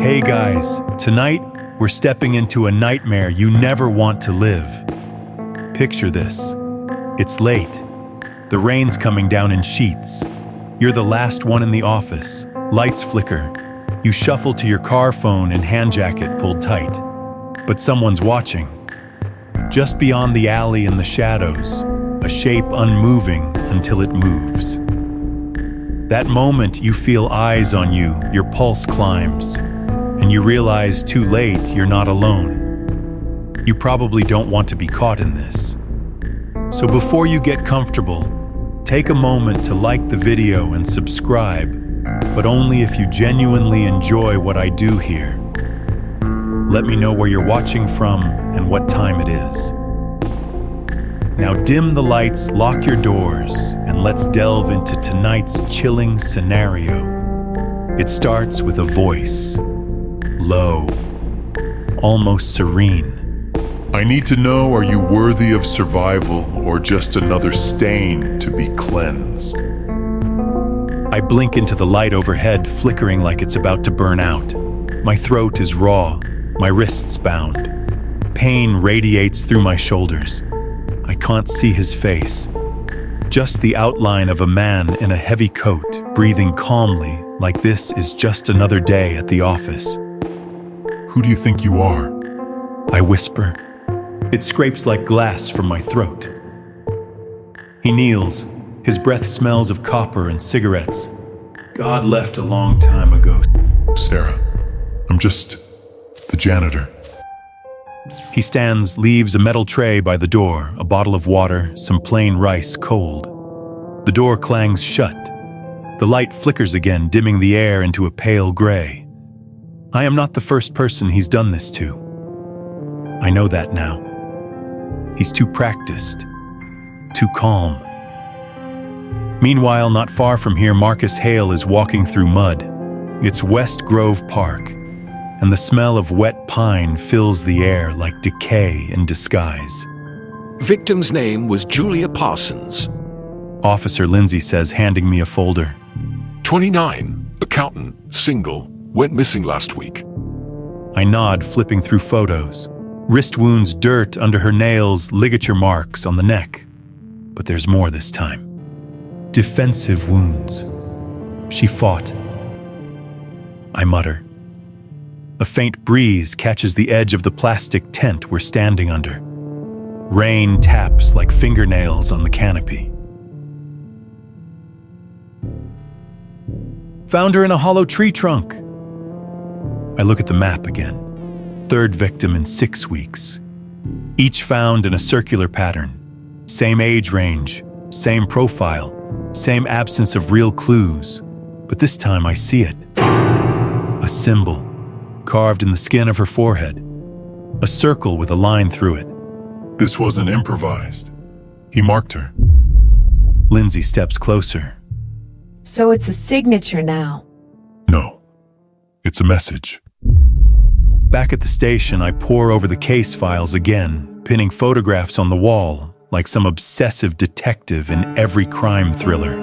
Hey guys, tonight we're stepping into a nightmare you never want to live. Picture this. It's late. The rain's coming down in sheets. You're the last one in the office. Lights flicker. You shuffle to your car phone and hand jacket pulled tight. But someone's watching. Just beyond the alley in the shadows, a shape unmoving until it moves. That moment you feel eyes on you, your pulse climbs, and you realize too late you're not alone. You probably don't want to be caught in this. So before you get comfortable, take a moment to like the video and subscribe, but only if you genuinely enjoy what I do here. Let me know where you're watching from and what time it is. Now dim the lights, lock your doors, and let's delve into tonight's chilling scenario. It starts with a voice, low, almost serene. I need to know, are you worthy of survival or just another stain to be cleansed? I blink into the light overhead, flickering like it's about to burn out. My throat is raw, my wrists bound. Pain radiates through my shoulders. I can't see his face. Just the outline of a man in a heavy coat, breathing calmly like this is just another day at the office. Who do you think you are? I whisper. It scrapes like glass from my throat. He kneels. His breath smells of copper and cigarettes. God left a long time ago. Sarah, I'm just the janitor. He stands, leaves a metal tray by the door, a bottle of water, some plain rice cold. The door clangs shut. The light flickers again, dimming the air into a pale gray. I am not the first person he's done this to. I know that now. He's too practiced, too calm. Meanwhile, not far from here, Marcus Hale is walking through mud. It's West Grove Park, and the smell of wet pine fills the air like decay in disguise. Victim's name was Julia Parsons. Officer Lindsay says, handing me a folder. 29, accountant, single, went missing last week. I nod, flipping through photos. Wrist wounds, dirt under her nails, ligature marks on the neck. But there's more this time. Defensive wounds. She fought. I mutter. A faint breeze catches the edge of the plastic tent we're standing under. Rain taps like fingernails on the canopy. Found her in a hollow tree trunk. I look at the map again. Third victim in 6 weeks. Each found in a circular pattern. Same age range, same profile, same absence of real clues. But this time I see it. A symbol. Carved in the skin of her forehead, a circle with a line through it. This wasn't improvised. He marked her. Lindsay steps closer. So it's a signature now. No, it's a message. Back at the station, I pore over the case files again, pinning photographs on the wall like some obsessive detective in every crime thriller.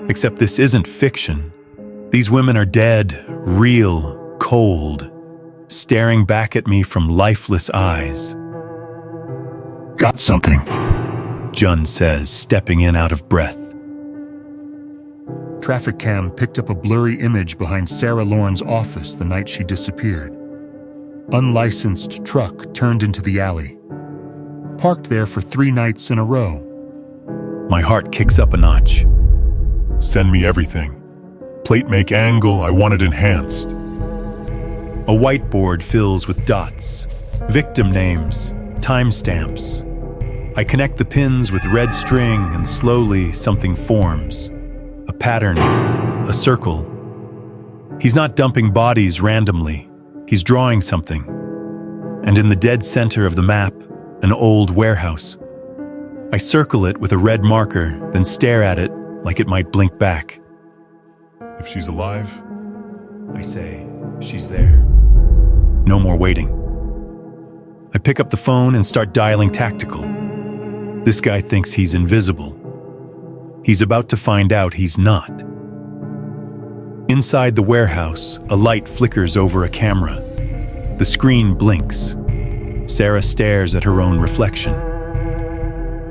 Except this isn't fiction. These women are dead, real, cold, staring back at me from lifeless eyes. Got something, Jun says, stepping in out of breath. Traffic cam picked up a blurry image behind Sarah Lauren's office the night she disappeared. Unlicensed truck turned into the alley. Parked there for 3 nights in a row. My heart kicks up a notch. Send me everything. Plate make angle, I want it enhanced. A whiteboard fills with dots, victim names, timestamps. I connect the pins with red string and slowly something forms. A pattern, a circle. He's not dumping bodies randomly. He's drawing something. And in the dead center of the map, an old warehouse. I circle it with a red marker, then stare at it like it might blink back. If she's alive, I say, she's there. No more waiting. I pick up the phone and start dialing tactical. This guy thinks he's invisible. He's about to find out he's not. Inside the warehouse, a light flickers over a camera. The screen blinks. Sarah stares at her own reflection.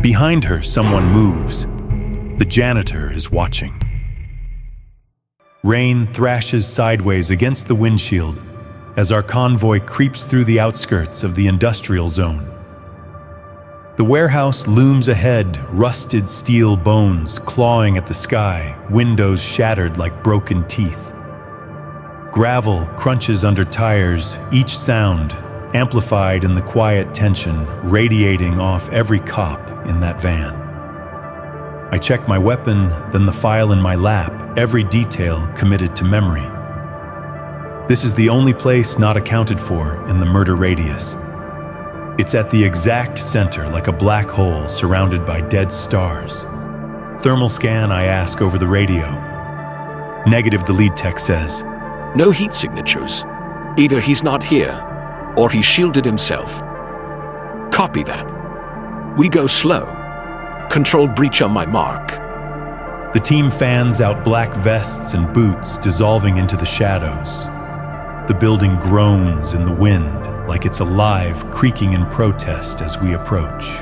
Behind her, someone moves. The janitor is watching. Rain thrashes sideways against the windshield as our convoy creeps through the outskirts of the industrial zone. The warehouse looms ahead, rusted steel bones clawing at the sky, windows shattered like broken teeth. Gravel crunches under tires, each sound amplified in the quiet tension radiating off every cop in that van. I check my weapon, then the file in my lap, every detail committed to memory. This is the only place not accounted for in the murder radius. It's at the exact center, like a black hole surrounded by dead stars. Thermal scan, I ask over the radio. Negative, the lead tech says. No heat signatures. Either he's not here, or he shielded himself. Copy that. We go slow. Controlled breach on my mark. The team fans out black vests and boots, dissolving into the shadows. The building groans in the wind, like it's alive, creaking in protest as we approach.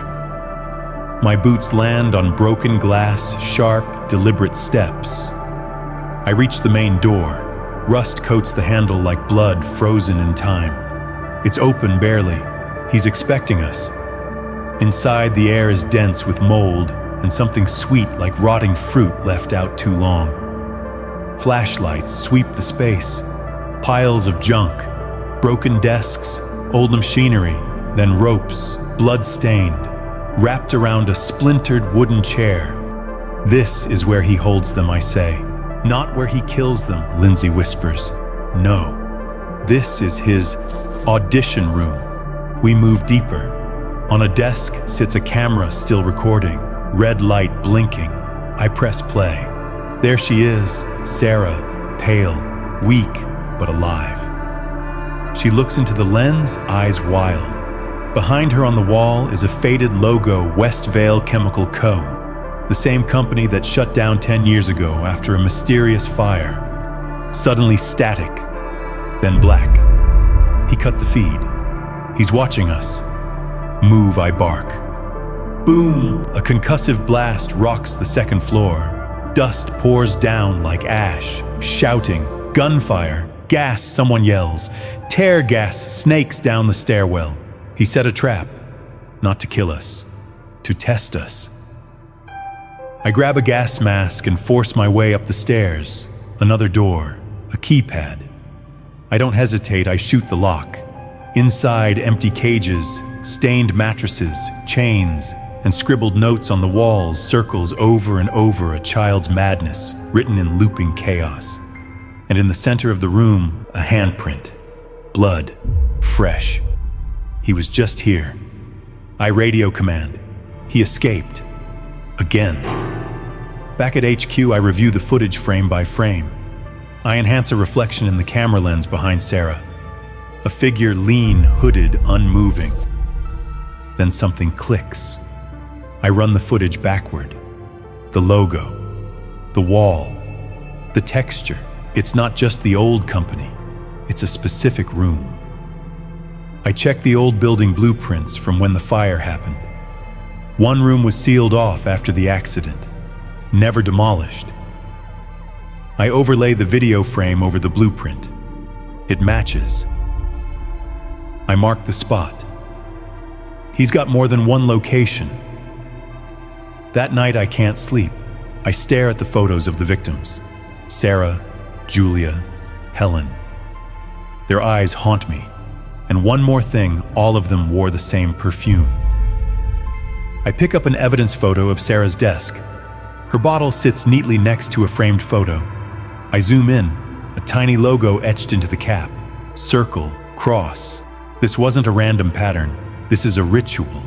My boots land on broken glass, sharp, deliberate steps. I reach the main door. Rust coats the handle like blood frozen in time. It's open barely. He's expecting us. Inside, the air is dense with mold and something sweet like rotting fruit left out too long. Flashlights sweep the space. Piles of junk, broken desks, old machinery, then ropes, blood-stained, wrapped around a splintered wooden chair. This is where he holds them, I say. Not where he kills them, Lindsay whispers. No, this is his audition room. We move deeper. On a desk sits a camera still recording, red light blinking. I press play. There she is, Sarah, pale, weak, but alive. She looks into the lens, eyes wild. Behind her on the wall is a faded logo, West Vale Chemical Co., the same company that shut down 10 years ago after a mysterious fire. Suddenly static, then black. He cut the feed. He's watching us. Move, I bark. Boom! A concussive blast rocks the second floor. Dust pours down like ash. Shouting, gunfire, gas, someone yells. Tear gas snakes down the stairwell. He set a trap, not to kill us, to test us. I grab a gas mask and force my way up the stairs. Another door, a keypad. I don't hesitate, I shoot the lock. Inside, empty cages, stained mattresses, chains, and scribbled notes on the walls, circles over and over a child's madness, written in looping chaos. And in the center of the room, a handprint. Blood, fresh. He was just here. I radio command. He escaped. Again. Back at HQ, I review the footage frame by frame. I enhance a reflection in the camera lens behind Sarah. A figure lean, hooded, unmoving. Then something clicks. I run the footage backward. The logo, the wall, the texture. It's not just the old company. It's a specific room. I check the old building blueprints from when the fire happened. One room was sealed off after the accident, never demolished. I overlay the video frame over the blueprint. It matches. I mark the spot. He's got more than one location. That night I can't sleep. I stare at the photos of the victims. Sarah, Julia, Helen. Their eyes haunt me. And one more thing, all of them wore the same perfume. I pick up an evidence photo of Sarah's desk. Her bottle sits neatly next to a framed photo. I zoom in, a tiny logo etched into the cap. Circle, cross. This wasn't a random pattern. This is a ritual.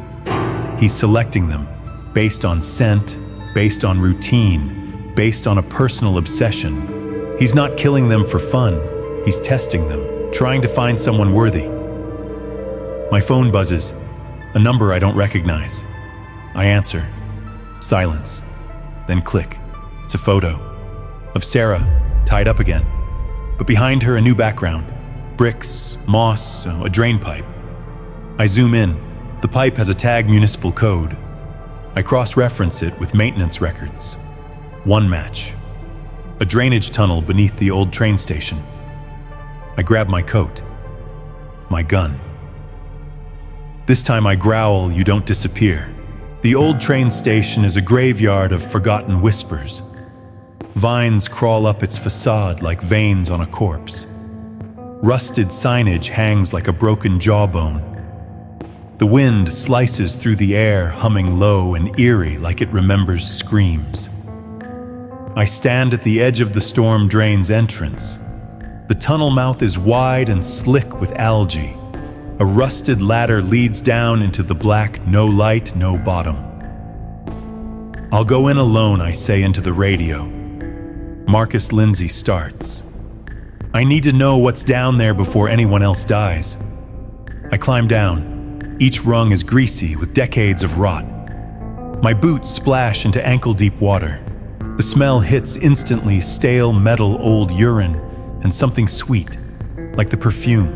He's selecting them based on scent, based on routine, based on a personal obsession. He's not killing them for fun. He's testing them, trying to find someone worthy. My phone buzzes, a number I don't recognize. I answer. Silence. Then click. It's a photo of Sarah, tied up again. But behind her, a new background. Bricks, moss, a drain pipe. I zoom in. The pipe has a tag municipal code. I cross-reference it with maintenance records. One match. A drainage tunnel beneath the old train station. I grab my coat. My gun. This time I growl, "You don't disappear." The old train station is a graveyard of forgotten whispers. Vines crawl up its facade like veins on a corpse. Rusted signage hangs like a broken jawbone. The wind slices through the air, humming low and eerie like it remembers screams. I stand at the edge of the storm drain's entrance. The tunnel mouth is wide and slick with algae. A rusted ladder leads down into the black, no light, no bottom. "I'll go in alone," I say into the radio. Marcus Lindsay starts. I need to know what's down there before anyone else dies. I climb down. Each rung is greasy with decades of rot. My boots splash into ankle-deep water. The smell hits instantly, stale metal, old urine, and something sweet, like the perfume.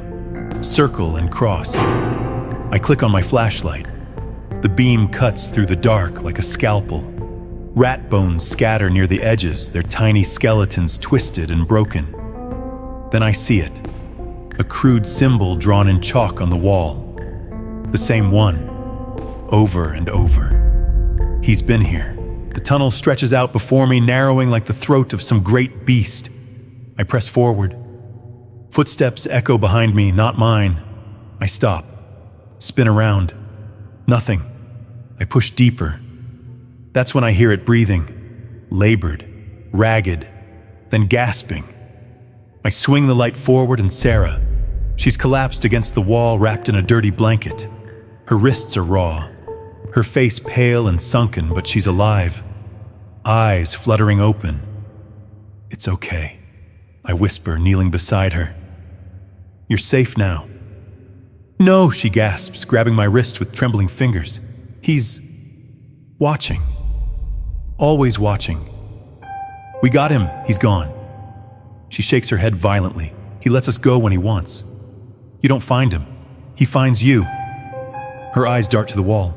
Circle and cross. I click on my flashlight. The beam cuts through the dark like a scalpel. Rat bones scatter near the edges, their tiny skeletons twisted and broken. Then I see it. A crude symbol drawn in chalk on the wall. The same one. Over and over. He's been here. The tunnel stretches out before me, narrowing like the throat of some great beast. I press forward. Footsteps echo behind me, not mine. I stop. Spin around. Nothing. I push deeper. That's when I hear it breathing. Labored. Ragged. Then gasping. I swing the light forward and Sarah. She's collapsed against the wall, wrapped in a dirty blanket. Her wrists are raw. Her face pale and sunken, but she's alive. Eyes fluttering open. "It's okay," I whisper, kneeling beside her. "You're safe now." "No," she gasps, grabbing my wrist with trembling fingers. "He's watching. Always watching. We got him. He's gone." She shakes her head violently. "He lets us go when he wants. You don't find him. He finds you." Her eyes dart to the wall.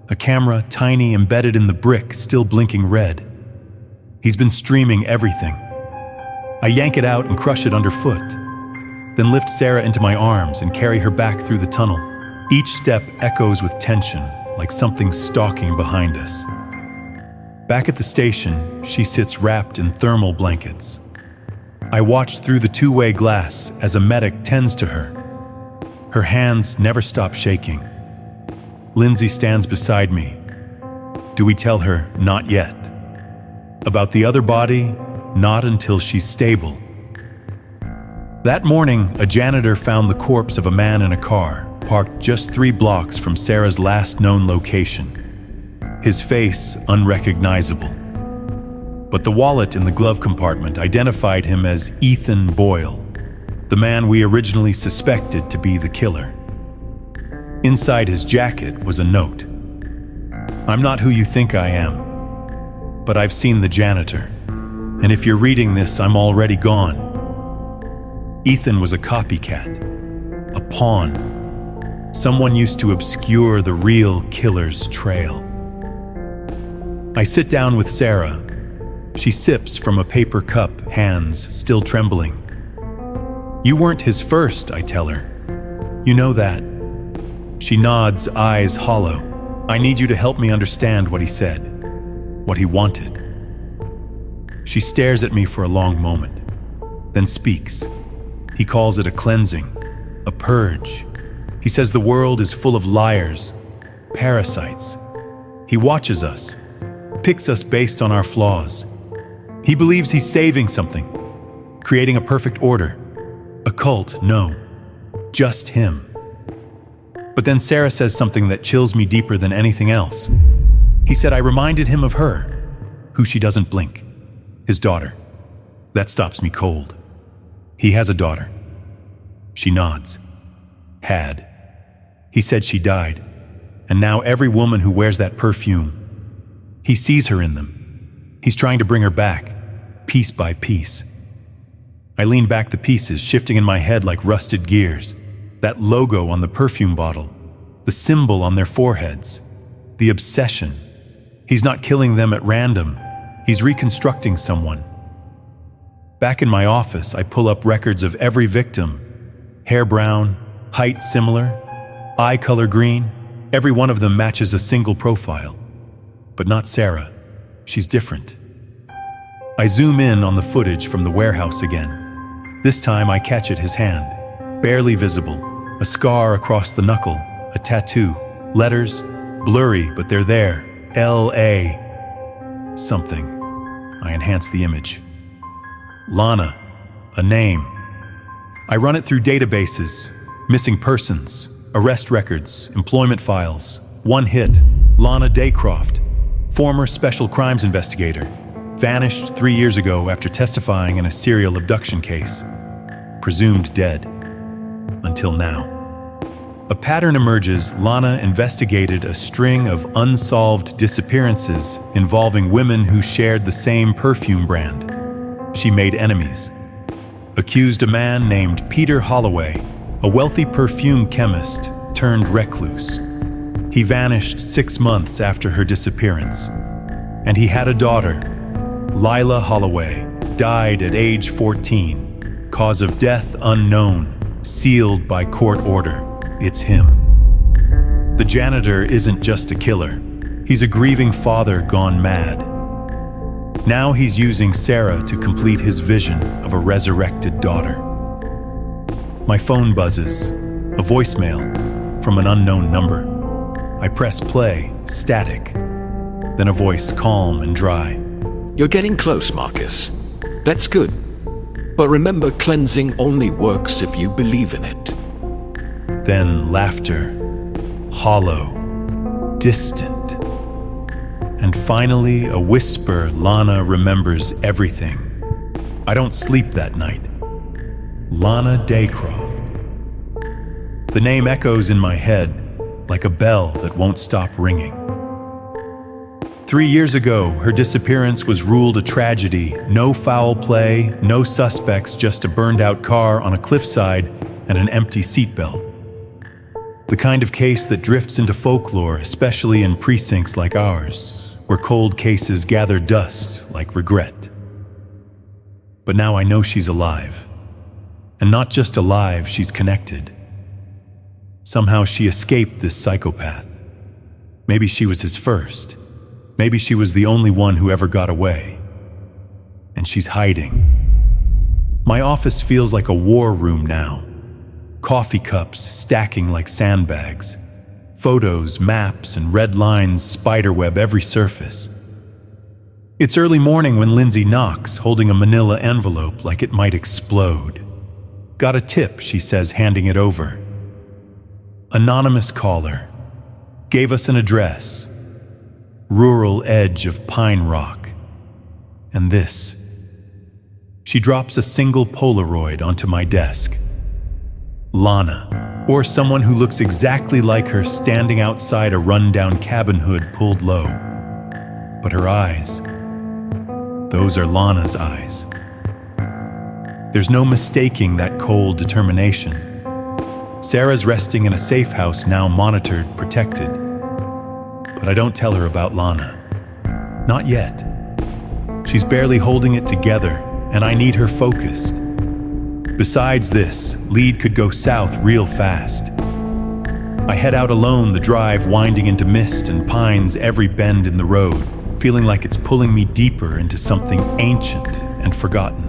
A camera, tiny, embedded in the brick, still blinking red. He's been streaming everything. I yank it out and crush it underfoot, then lift Sarah into my arms and carry her back through the tunnel. Each step echoes with tension, like something stalking behind us. Back at the station, she sits wrapped in thermal blankets. I watch through the two-way glass as a medic tends to her. Her hands never stop shaking. Lindsay stands beside me. Do we tell her? Not yet. About the other body? Not until she's stable. That morning, a janitor found the corpse of a man in a car, parked just 3 blocks from Sarah's last known location. His face unrecognizable. But the wallet in the glove compartment identified him as Ethan Boyle, the man we originally suspected to be the killer. Inside his jacket was a note. "I'm not who you think I am, but I've seen the janitor. And if you're reading this, I'm already gone." Ethan was a copycat, a pawn. Someone used to obscure the real killer's trail. I sit down with Sarah. She sips from a paper cup, hands still trembling. "You weren't his first," I tell her. "You know that." She nods, eyes hollow. "I need you to help me understand what he said, what he wanted." She stares at me for a long moment, then speaks. He calls it a cleansing, a purge. He says the world is full of liars, parasites. He watches us, picks us based on our flaws. He believes he's saving something, creating a perfect order. A cult, no, just him. But then Sarah says something that chills me deeper than anything else. He said I reminded him of her, who she doesn't blink, his daughter. That stops me cold. He has a daughter. She nods. Had. He said she died, and now every woman who wears that perfume, he sees her in them. He's trying to bring her back, piece by piece. I lean back the pieces, shifting in my head like rusted gears. That logo on the perfume bottle, the symbol on their foreheads, the obsession. He's not killing them at random. He's reconstructing someone. Back in my office, I pull up records of every victim. Hair brown, height similar, eye color green. Every one of them matches a single profile. But not Sarah. She's different. I zoom in on the footage from the warehouse again. This time I catch at his hand, barely visible, a scar across the knuckle, a tattoo, letters, blurry, but they're there. L.A. something. I enhance the image. Lana, a name. I run it through databases, missing persons, arrest records, employment files. One hit, Lana Daycroft, former special crimes investigator, vanished 3 years ago after testifying in a serial abduction case. Presumed dead. Until now. A pattern emerges. Lana investigated a string of unsolved disappearances involving women who shared the same perfume brand. She made enemies. Accused a man named Peter Holloway, a wealthy perfume chemist turned recluse. He vanished 6 months after her disappearance. And he had a daughter, Lila Holloway, died at age 14. Cause of death unknown, sealed by court order. It's him. The janitor isn't just a killer. He's a grieving father gone mad. Now he's using Sarah to complete his vision of a resurrected daughter. My phone buzzes, a voicemail from an unknown number. I press play, static. Then a voice calm and dry. You're getting close, Marcus. That's good. But remember, cleansing only works if you believe in it. Then laughter, hollow, distant. And finally, a whisper. Lana remembers everything. I don't sleep that night. Lana Daycroft. The name echoes in my head like a bell that won't stop ringing. 3 years ago, her disappearance was ruled a tragedy. No foul play, no suspects, just a burned-out car on a cliffside and an empty seatbelt. The kind of case that drifts into folklore, especially in precincts like ours, where cold cases gather dust like regret. But now I know she's alive. And not just alive, she's connected. Somehow she escaped this psychopath. Maybe she was his first. Maybe she was the only one who ever got away. And she's hiding. My office feels like a war room now. Coffee cups stacking like sandbags. Photos, maps, and red lines spiderweb every surface. It's early morning when Lindsay knocks, holding a manila envelope like it might explode. Got a tip, she says, handing it over. Anonymous caller. Gave us an address. Rural edge of Pine Rock. And this. She drops a single Polaroid onto my desk. Lana, or someone who looks exactly like her, standing outside a rundown cabin, hood pulled low. But her eyes, those are Lana's eyes. There's no mistaking that cold determination. Sarah's resting in a safe house, now monitored, protected. But I don't tell her about Lana. Not yet. She's barely holding it together, and I need her focused. Besides this, lead could go south real fast. I head out alone, the drive winding into mist and pines every bend in the road, feeling like it's pulling me deeper into something ancient and forgotten.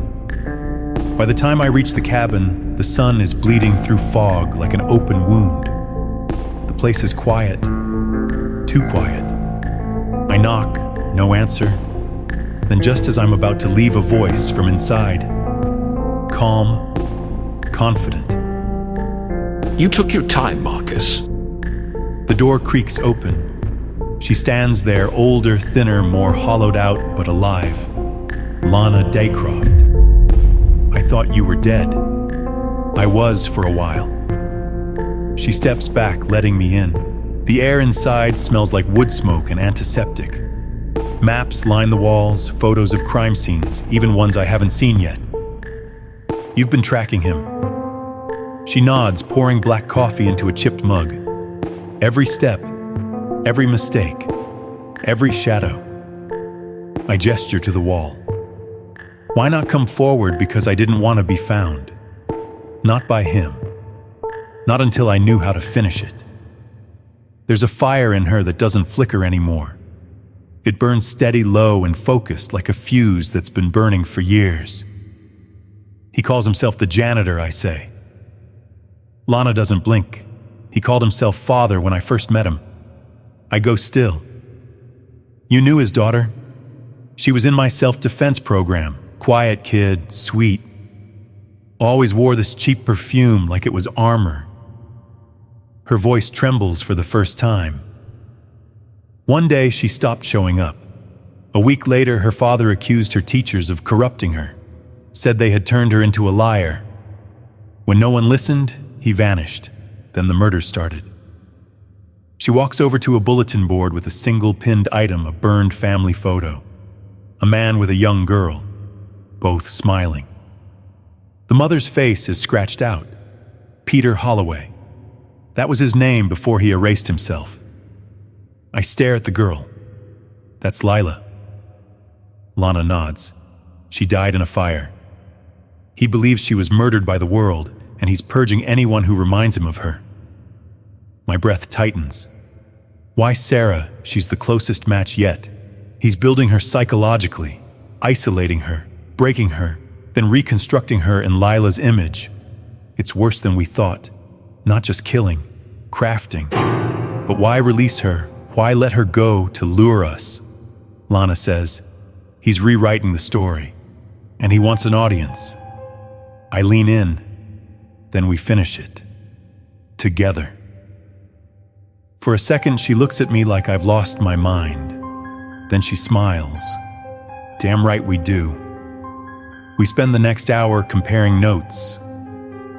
By the time I reach the cabin, the sun is bleeding through fog like an open wound. The place is quiet. Too quiet. I knock, no answer. Then just as I'm about to leave, a voice from inside. Calm, confident. You took your time, Marcus. The door creaks open. She stands there, older, thinner, more hollowed out, but alive. Lana Daycroft. I thought you were dead. I was for a while. She steps back, letting me in. The air inside smells like wood smoke and antiseptic. Maps line the walls, photos of crime scenes, even ones I haven't seen yet. You've been tracking him. She nods, pouring black coffee into a chipped mug. Every step, every mistake, every shadow. I gesture to the wall. Why not come forward because I didn't want to be found? Not by him. Not until I knew how to finish it. There's a fire in her that doesn't flicker anymore. It burns steady, low, and focused like a fuse that's been burning for years. He calls himself the janitor, I say. Lana doesn't blink. He called himself father when I first met him. I go still. You knew his daughter? She was in my self-defense program. Quiet kid, sweet. Always wore this cheap perfume like it was armor. Her voice trembles for the first time. One day she stopped showing up. A week later, her father accused her teachers of corrupting her, said they had turned her into a liar. When no one listened, he vanished. Then the murder started. She walks over to a bulletin board with a single pinned item, a burned family photo. A man with a young girl, both smiling. The mother's face is scratched out. Peter Holloway. That was his name before he erased himself. I stare at the girl. That's Lila. Lana nods. She died in a fire. He believes she was murdered by the world, and he's purging anyone who reminds him of her. My breath tightens. Why Sarah? She's the closest match yet. He's building her psychologically, isolating her, breaking her, then reconstructing her in Lila's image. It's worse than we thought. Not just killing, crafting. But why release her? Why let her go to lure us? Lana says. He's rewriting the story, and he wants an audience. I lean in, then we finish it. Together. For a second, she looks at me like I've lost my mind. Then she smiles. Damn right we do. We spend the next hour comparing notes.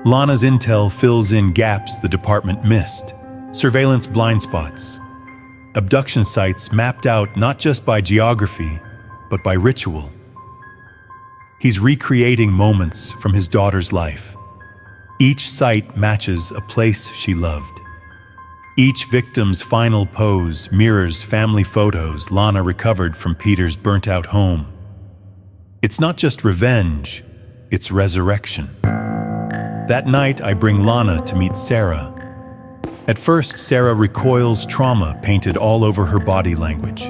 Lana's intel fills in gaps the department missed, surveillance blind spots, abduction sites mapped out not just by geography, but by ritual. He's recreating moments from his daughter's life. Each site matches a place she loved. Each victim's final pose mirrors family photos Lana recovered from Peter's burnt-out home. It's not just revenge, it's resurrection. That night, I bring Lana to meet Sarah. At first, Sarah recoils, trauma painted all over her body language.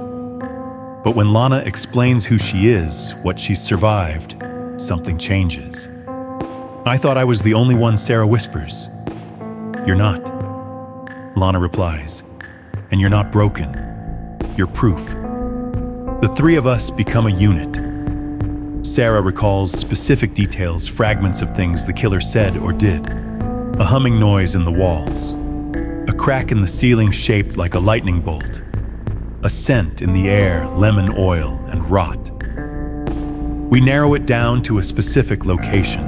But when Lana explains who she is, what she's survived, something changes. I thought I was the only one, Sarah whispers. You're not. Lana replies. And you're not broken. You're proof. The three of us become a unit. Sarah recalls specific details, fragments of things the killer said or did. A humming noise in the walls. A crack in the ceiling shaped like a lightning bolt. A scent in the air, lemon oil and rot. We narrow it down to a specific location.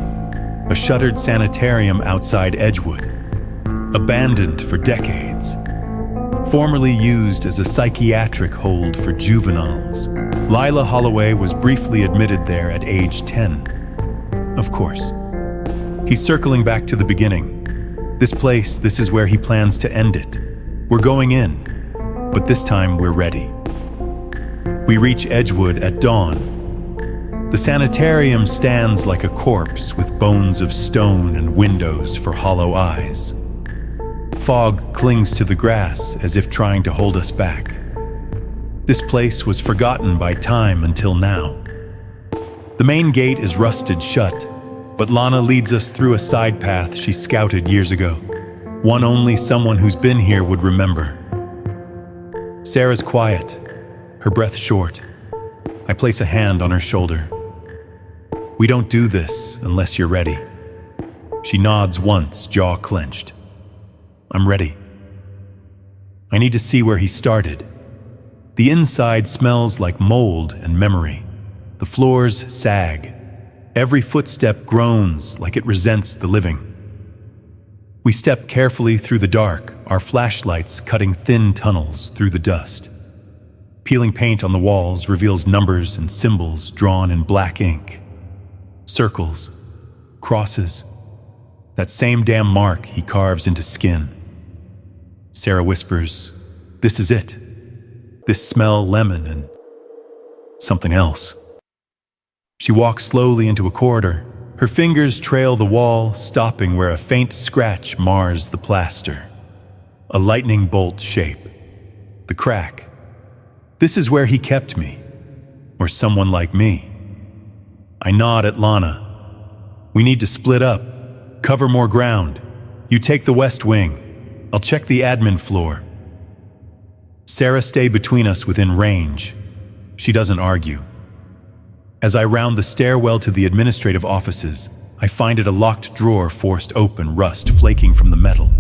A shuttered sanitarium outside Edgewood. Abandoned for decades. Formerly used as a psychiatric hold for juveniles. Lila Holloway was briefly admitted there at age 10. Of course. He's circling back to the beginning. This place, this is where he plans to end it. We're going in, but this time we're ready. We reach Edgewood at dawn. The sanitarium stands like a corpse with bones of stone and windows for hollow eyes. Fog clings to the grass as if trying to hold us back. This place was forgotten by time until now. The main gate is rusted shut, but Lana leads us through a side path she scouted years ago. One only someone who's been here would remember. Sarah's quiet, her breath short. I place a hand on her shoulder. We don't do this unless you're ready. She nods once, jaw clenched. I'm ready. I need to see where he started. The inside smells like mold and memory. The floors sag. Every footstep groans like it resents the living. We step carefully through the dark, our flashlights cutting thin tunnels through the dust. Peeling paint on the walls reveals numbers and symbols drawn in black ink. Circles, crosses. That same damn mark he carves into skin. Sarah whispers, "This is it. This smell lemon and something else." She walks slowly into a corridor. Her fingers trail the wall, stopping where a faint scratch mars the plaster. A lightning bolt shape. The crack. This is where he kept me. Or someone like me. I nod at Lana. We need to split up. Cover more ground. You take the west wing. I'll check the admin floor. Sarah stays between us within range. She doesn't argue. As I round the stairwell to the administrative offices, I find it a locked drawer forced open, rust flaking from the metal.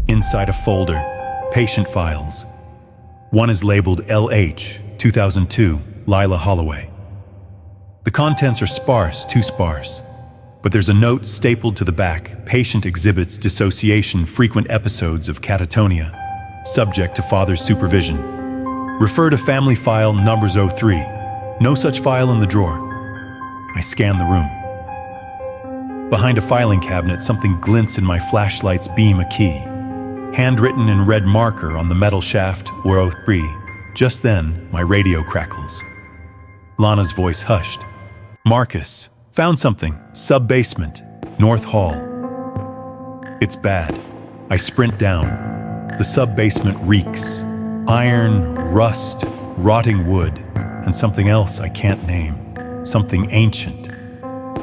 Inside a folder, patient files. One is labeled LH, 2002, Lila Holloway. The contents are sparse, too sparse. But there's a note stapled to the back. Patient exhibits dissociation, frequent episodes of catatonia, subject to father's supervision. Refer to family file numbers 03. No such file in the drawer. I scan the room. Behind a filing cabinet, something glints in my flashlight's beam, a key. Handwritten in red marker on the metal shaft, 03. Just then, my radio crackles. Lana's voice hushed. "Marcus, found something. Sub-basement. North Hall." It's bad. I sprint down. The sub-basement reeks. Iron, rust, rotting wood, and something else I can't name. Something ancient.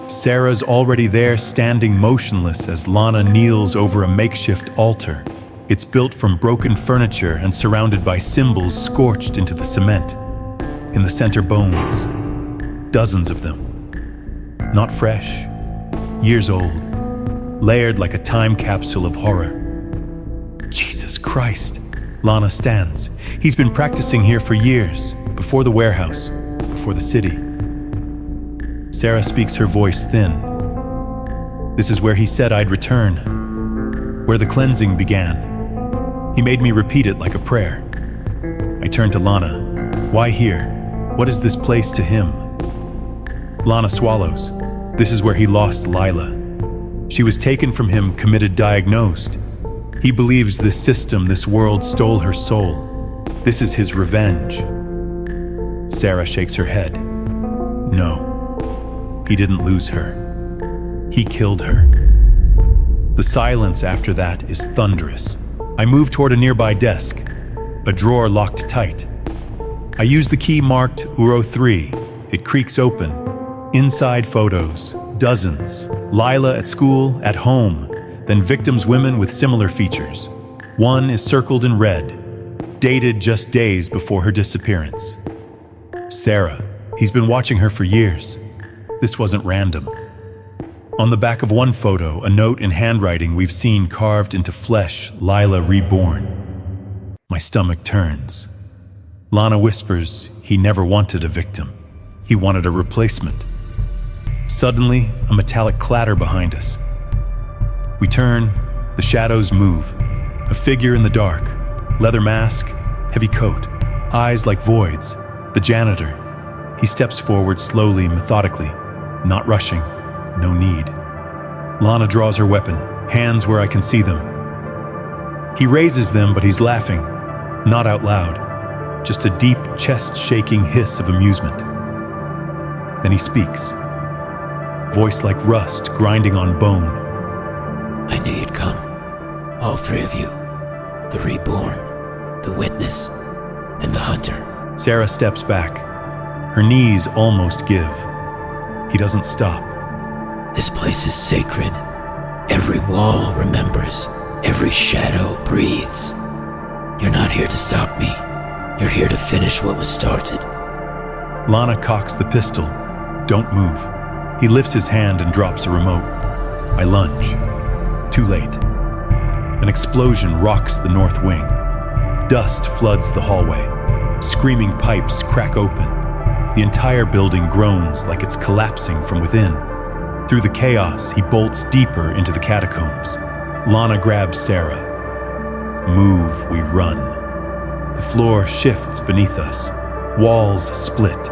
Sarah's already there, standing motionless as Lana kneels over a makeshift altar. It's built from broken furniture and surrounded by symbols scorched into the cement. In the center, bones. Dozens of them. Not fresh. Years old. Layered like a time capsule of horror. Jesus Christ. Lana stands. He's been practicing here for years. Before the warehouse. Before the city. Sarah speaks, her voice thin. This is where he said I'd return. Where the cleansing began. He made me repeat it like a prayer. I turned to Lana. Why here? What is this place to him? Lana swallows. This is where he lost Lila. She was taken from him, committed, diagnosed. He believes this system, this world stole her soul. This is his revenge. Sarah shakes her head. No. He didn't lose her. He killed her. The silence after that is thunderous. I move toward a nearby desk, a drawer locked tight. I use the key marked URO3. It creaks open. Inside photos, dozens. Lila at school, at home, then victims' women with similar features. One is circled in red, dated just days before her disappearance. Sarah. He's been watching her for years. This wasn't random. On the back of one photo, a note in handwriting we've seen carved into flesh, Lila reborn. My stomach turns. Lana whispers he never wanted a victim. He wanted a replacement. Suddenly, a metallic clatter behind us. We turn, the shadows move. A figure in the dark, leather mask, heavy coat, eyes like voids. The janitor. He steps forward slowly, methodically, not rushing, no need. Lana draws her weapon, hands where I can see them. He raises them, but he's laughing, not out loud, just a deep, chest-shaking hiss of amusement. Then he speaks, voice like rust grinding on bone. I knew you'd come, all three of you, the reborn, the witness, and the hunter. Sarah steps back. Her knees almost give. He doesn't stop. This place is sacred. Every wall remembers. Every shadow breathes. You're not here to stop me. You're here to finish what was started. Lana cocks the pistol. Don't move. He lifts his hand and drops a remote. I lunge. Too late. An explosion rocks the north wing. Dust floods the hallway. Screaming pipes crack open. The entire building groans like it's collapsing from within. Through the chaos, he bolts deeper into the catacombs. Lana grabs Sarah. Move, we run. The floor shifts beneath us. Walls split.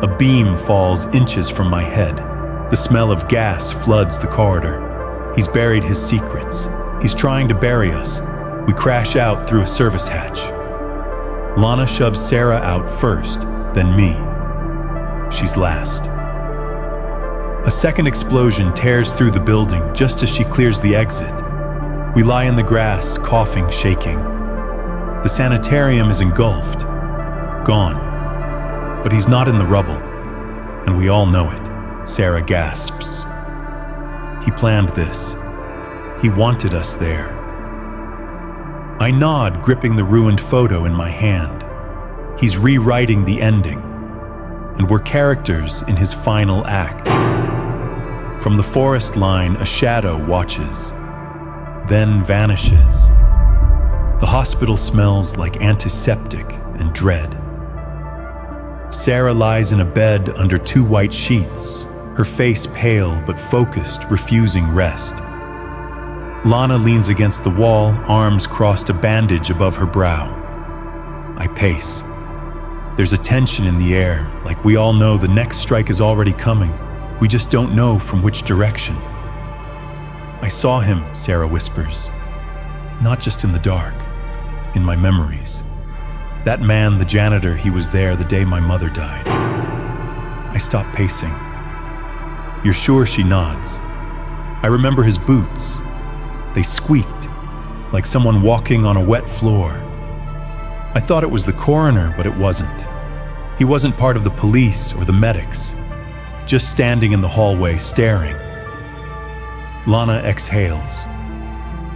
A beam falls inches from my head. The smell of gas floods the corridor. He's buried his secrets. He's trying to bury us. We crash out through a service hatch. Lana shoves Sarah out first, then me. She's last. A second explosion tears through the building just as she clears the exit. We lie in the grass, coughing, shaking. The sanitarium is engulfed, gone. But he's not in the rubble, and we all know it. Sarah gasps. He planned this. He wanted us there. I nod, gripping the ruined photo in my hand. He's rewriting the ending, and we're characters in his final act. From the forest line, a shadow watches, then vanishes. The hospital smells like antiseptic and dread. Sarah lies in a bed under 2 white sheets, her face pale but focused, refusing rest. Lana leans against the wall, arms crossed, a bandage above her brow. I pace. There's a tension in the air, like we all know the next strike is already coming. We just don't know from which direction. I saw him, Sarah whispers. Not just in the dark, in my memories. That man, the janitor, he was there the day my mother died. I stop pacing. You're sure? She nods. I remember his boots. They squeaked, like someone walking on a wet floor. I thought it was the coroner, but it wasn't. He wasn't part of the police or the medics, just standing in the hallway, staring. Lana exhales.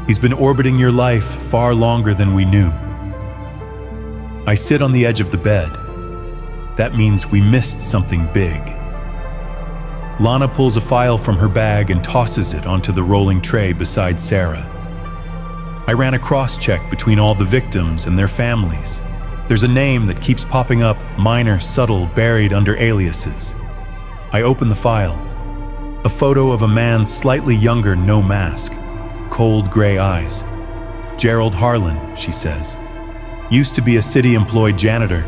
He's been orbiting your life far longer than we knew. I sit on the edge of the bed. That means we missed something big. Lana pulls a file from her bag and tosses it onto the rolling tray beside Sarah. I ran a cross-check between all the victims and their families. There's a name that keeps popping up, minor, subtle, buried under aliases. I open the file. A photo of a man slightly younger, no mask, cold gray eyes. Gerald Harlan, she says. Used to be a city-employed janitor,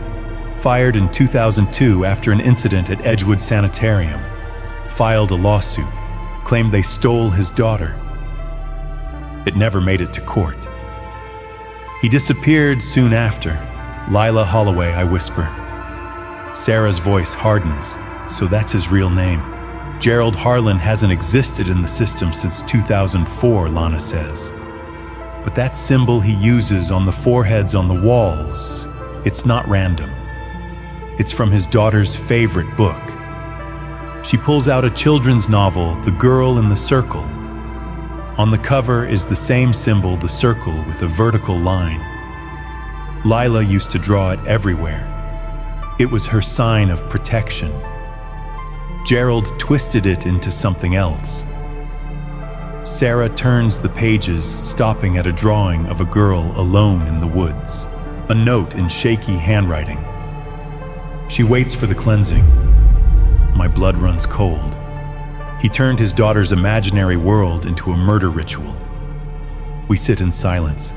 fired in 2002 after an incident at Edgewood Sanitarium. Filed a lawsuit, claimed they stole his daughter. It never made it to court. He disappeared soon after. Lila Holloway, I whisper. Sarah's voice hardens, so that's his real name. Gerald Harlan hasn't existed in the system since 2004, Lana says. But that symbol he uses on the foreheads on the walls, it's not random. It's from his daughter's favorite book. She pulls out a children's novel, The Girl in the Circle. On the cover is the same symbol, the circle with a vertical line. Lila used to draw it everywhere. It was her sign of protection. Gerald twisted it into something else. Sarah turns the pages, stopping at a drawing of a girl alone in the woods. A note in shaky handwriting. She waits for the cleansing. My blood runs cold. He turned his daughter's imaginary world into a murder ritual. We sit in silence.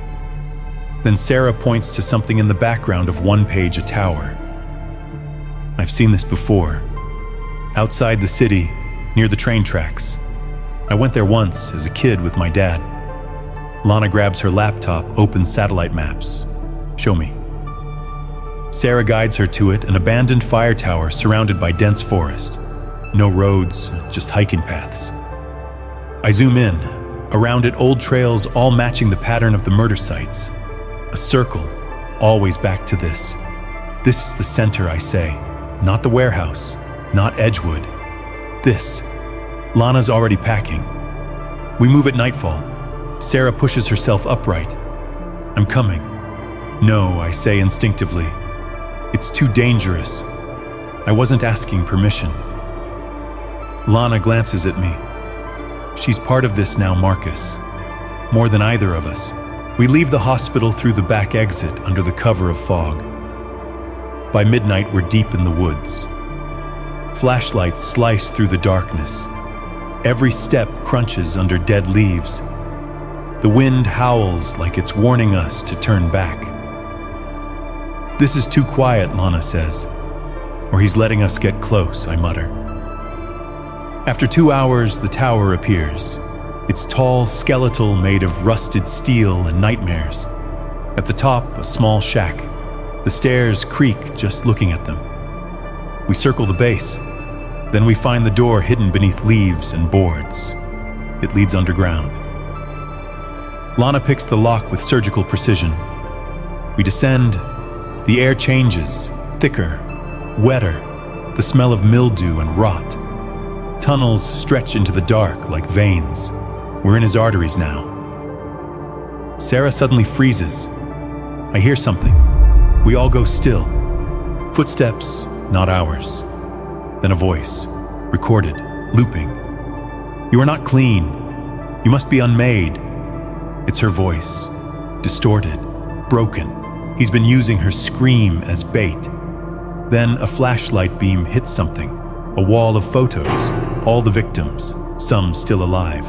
Then Sarah points to something in the background of one page, a tower. I've seen this before. Outside the city, near the train tracks. I went there once as a kid with my dad. Lana grabs her laptop, opens satellite maps. Show me. Sarah guides her to it, an abandoned fire tower surrounded by dense forest. No roads, just hiking paths. I zoom in. Around it, old trails all matching the pattern of the murder sites. A circle, always back to this. This is the center, I say. Not the warehouse, not Edgewood. This. Lana's already packing. We move at nightfall. Sarah pushes herself upright. I'm coming. No, I say instinctively. It's too dangerous. I wasn't asking permission. Lana glances at me. She's part of this now, Marcus. More than either of us. We leave the hospital through the back exit under the cover of fog. By midnight, we're deep in the woods. Flashlights slice through the darkness. Every step crunches under dead leaves. The wind howls like it's warning us to turn back. This is too quiet, Lana says. Or he's letting us get close, I mutter. After 2 hours, the tower appears. Its tall skeletal made of rusted steel and nightmares. At the top, a small shack. The stairs creak just looking at them. We circle the base. Then we find the door hidden beneath leaves and boards. It leads underground. Lana picks the lock with surgical precision. We descend. The air changes, thicker, wetter, the smell of mildew and rot. Tunnels stretch into the dark like veins. We're in his arteries now. Sarah suddenly freezes. I hear something. We all go still. Footsteps, not ours. Then a voice, recorded, looping. You are not clean. You must be unmade. It's her voice, distorted, broken. He's been using her scream as bait. Then a flashlight beam hits something, a wall of photos, all the victims, some still alive.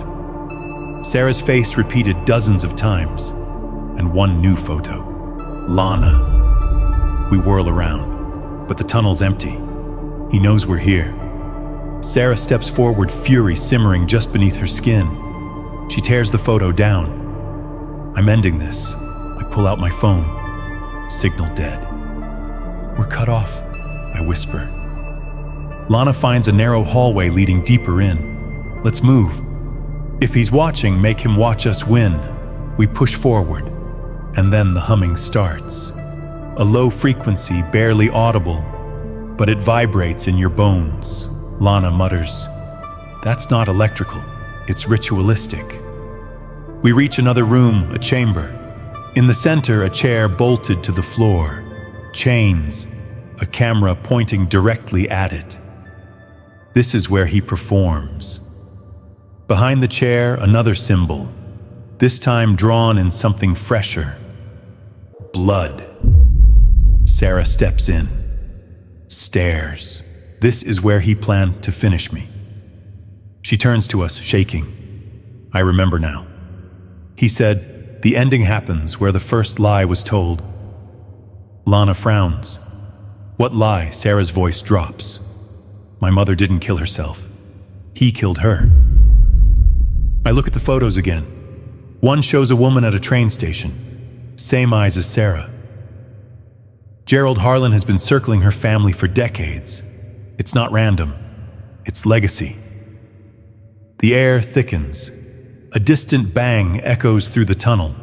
Sarah's face repeated dozens of times, and one new photo. Lana. We whirl around, but the tunnel's empty. He knows we're here. Sarah steps forward, fury simmering just beneath her skin. She tears the photo down. I'm ending this. I pull out my phone. Signal dead. We're cut off, I whisper. Lana finds a narrow hallway leading deeper in. Let's move. If he's watching, make him watch us win. We push forward, and then the humming starts. A low frequency, barely audible, but it vibrates in your bones. Lana mutters, "That's not electrical, it's ritualistic." We reach another room, a chamber. In the center, a chair bolted to the floor. Chains, a camera pointing directly at it. This is where he performs. Behind the chair, another symbol, this time drawn in something fresher. Blood. Sarah steps in, stares. This is where he planned to finish me. She turns to us, shaking. I remember now. He said, the ending happens where the first lie was told. Lana frowns. What lie? Sarah's voice drops. My mother didn't kill herself. He killed her. I look at the photos again. One shows a woman at a train station. Same eyes as Sarah. Gerald Harlan has been circling her family for decades. It's not random. It's legacy. The air thickens. A distant bang echoes through the tunnel.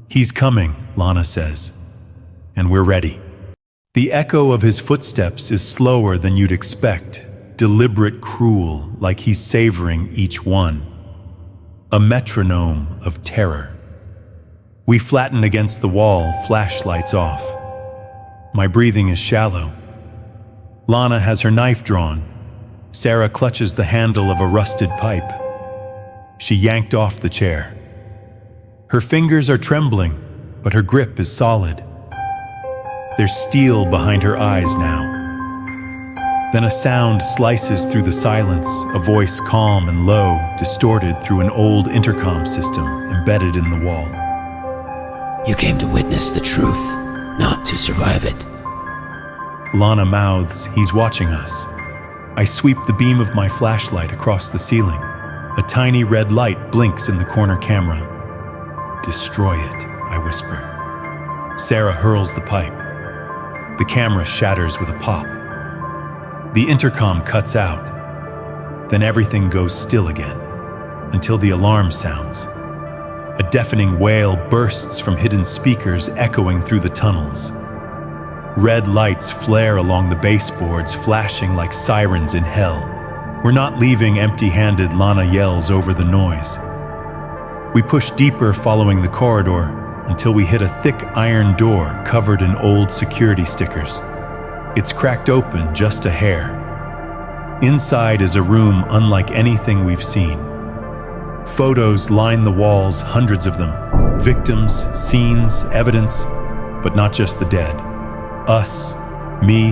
He's coming, Lana says. And we're ready. The echo of his footsteps is slower than you'd expect. Deliberate, cruel, like he's savoring each one. A metronome of terror. We flatten against the wall, flashlights off. My breathing is shallow. Lana has her knife drawn. Sarah clutches the handle of a rusted pipe. She yanked off the chair. Her fingers are trembling, but her grip is solid. There's steel behind her eyes now. Then a sound slices through the silence, a voice calm and low, distorted through an old intercom system embedded in the wall. You came to witness the truth, not to survive it. Lana mouths, he's watching us. I sweep the beam of my flashlight across the ceiling. A tiny red light blinks in the corner camera. Destroy it, I whisper. Sarah hurls the pipe. The camera shatters with a pop. The intercom cuts out. Then everything goes still again, until the alarm sounds. A deafening wail bursts from hidden speakers echoing through the tunnels. Red lights flare along the baseboards, flashing like sirens in hell. We're not leaving empty-handed, Lana yells over the noise. We push deeper, following the corridor, until we hit a thick iron door covered in old security stickers. It's cracked open just a hair. Inside is a room unlike anything we've seen. Photos line the walls, hundreds of them. Victims, scenes, evidence, but not just the dead. Us, me,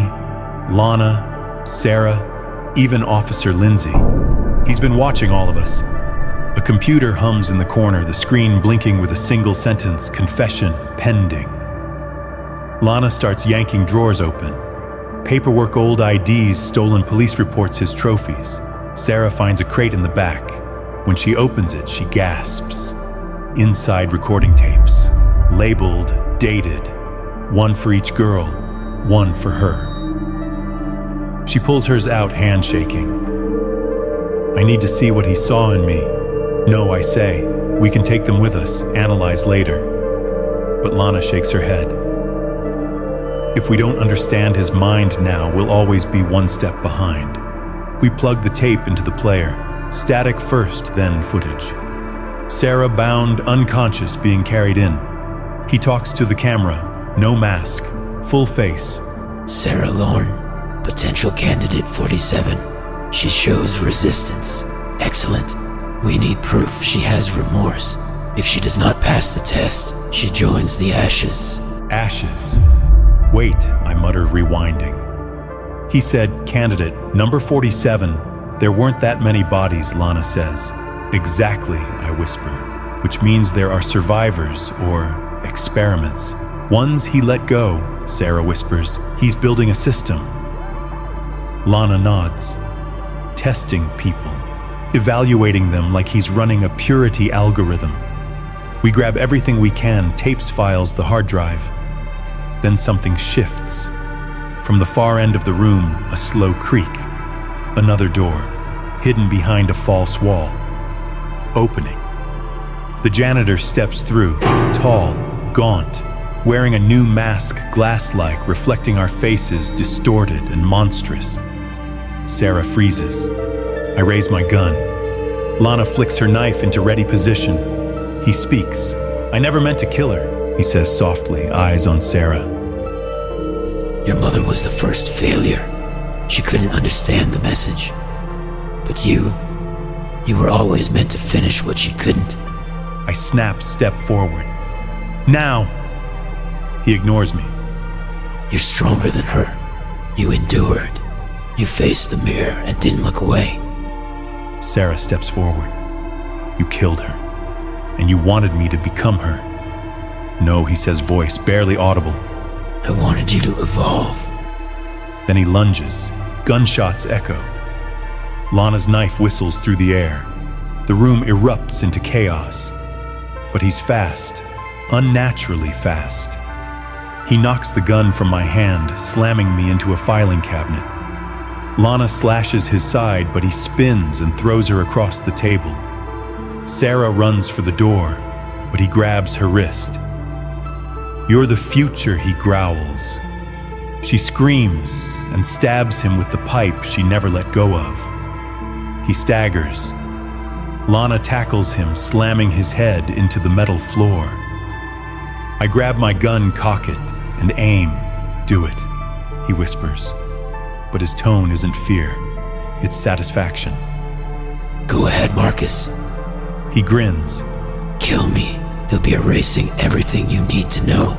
Lana, Sarah, even Officer Lindsay. He's been watching all of us. A computer hums in the corner, the screen blinking with a single sentence, confession pending. Lana starts yanking drawers open. Paperwork, old IDs, stolen police reports, his trophies. Sarah finds a crate in the back. When she opens it, she gasps. Inside, recording tapes, labeled, dated, one for each girl, one for her. She pulls hers out, hand shaking. I need to see what he saw in me. No, I say, we can take them with us, analyze later. But Lana shakes her head. If we don't understand his mind now, we'll always be one step behind. We plug the tape into the player, static first, then footage. Sarah bound, unconscious, being carried in. He talks to the camera, no mask, full face. Sarah Lorne, potential candidate 47. She shows resistance. Excellent. We need proof she has remorse. If she does not pass the test, she joins the ashes. Ashes. Wait, I mutter, rewinding. He said, candidate, number 47. There weren't that many bodies, Lana says. Exactly, I whisper, which means there are survivors or experiments. Ones he let go, Sarah whispers. He's building a system. Lana nods. Testing people. Evaluating them like he's running a purity algorithm. We grab everything we can, tapes, files, the hard drive. Then something shifts. From the far end of the room, a slow creak. Another door, hidden behind a false wall. Opening. The janitor steps through, tall, gaunt, wearing a new mask, glass-like, reflecting our faces, distorted and monstrous. Sarah freezes. I raise my gun. Lana flicks her knife into ready position. He speaks. I never meant to kill her, he says softly, eyes on Sarah. Your mother was the first failure. She couldn't understand the message. But you were always meant to finish what she couldn't. I snap, step forward. Now! He ignores me. You're stronger than her. You endured. You faced the mirror and didn't look away. Sarah steps forward. You killed her, and you wanted me to become her. No, he says, voice barely audible. I wanted you to evolve. Then he lunges. Gunshots echo. Lana's knife whistles through the air. The room erupts into chaos. But he's fast, unnaturally fast. He knocks the gun from my hand, slamming me into a filing cabinet. Lana slashes his side, but he spins and throws her across the table. Sarah runs for the door, but he grabs her wrist. You're the future, he growls. She screams and stabs him with the pipe she never let go of. He staggers. Lana tackles him, slamming his head into the metal floor. I grab my gun, cock it, and aim. Do it, he whispers. But his tone isn't fear, it's satisfaction. Go ahead, Marcus. He grins. Kill me. He'll be erasing everything you need to know.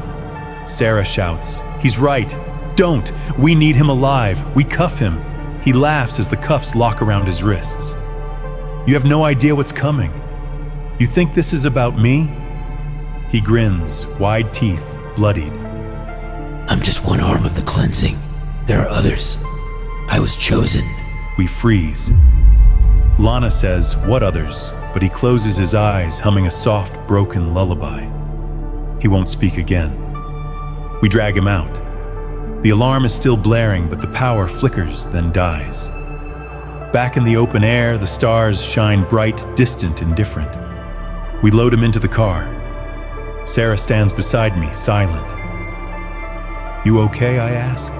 Sarah shouts, he's right. Don't. We need him alive. We cuff him. He laughs as the cuffs lock around his wrists. You have no idea what's coming. You think this is about me? He grins, wide teeth, bloodied. I'm just one arm of the cleansing. There are others. I was chosen. We freeze. Lana says, what others? But he closes his eyes, humming a soft, broken lullaby. He won't speak again. We drag him out. The alarm is still blaring, but the power flickers, then dies. Back in the open air, the stars shine bright, distant, and different. We load him into the car. Sarah stands beside me, silent. You okay, I ask?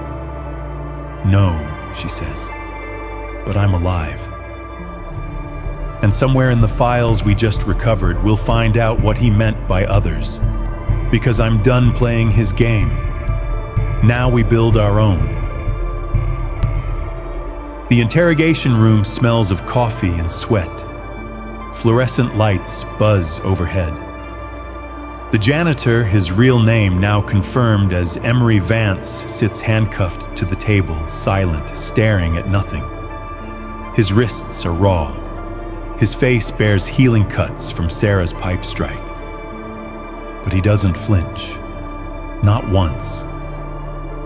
No, she says, but I'm alive. And somewhere in the files we just recovered, we'll find out what he meant by others. Because I'm done playing his game. Now we build our own. The interrogation room smells of coffee and sweat. Fluorescent lights buzz overhead. The janitor, his real name now confirmed as Emery Vance, sits handcuffed to the table, silent, staring at nothing. His wrists are raw. His face bears healing cuts from Sarah's pipe strike. But he doesn't flinch. Not once.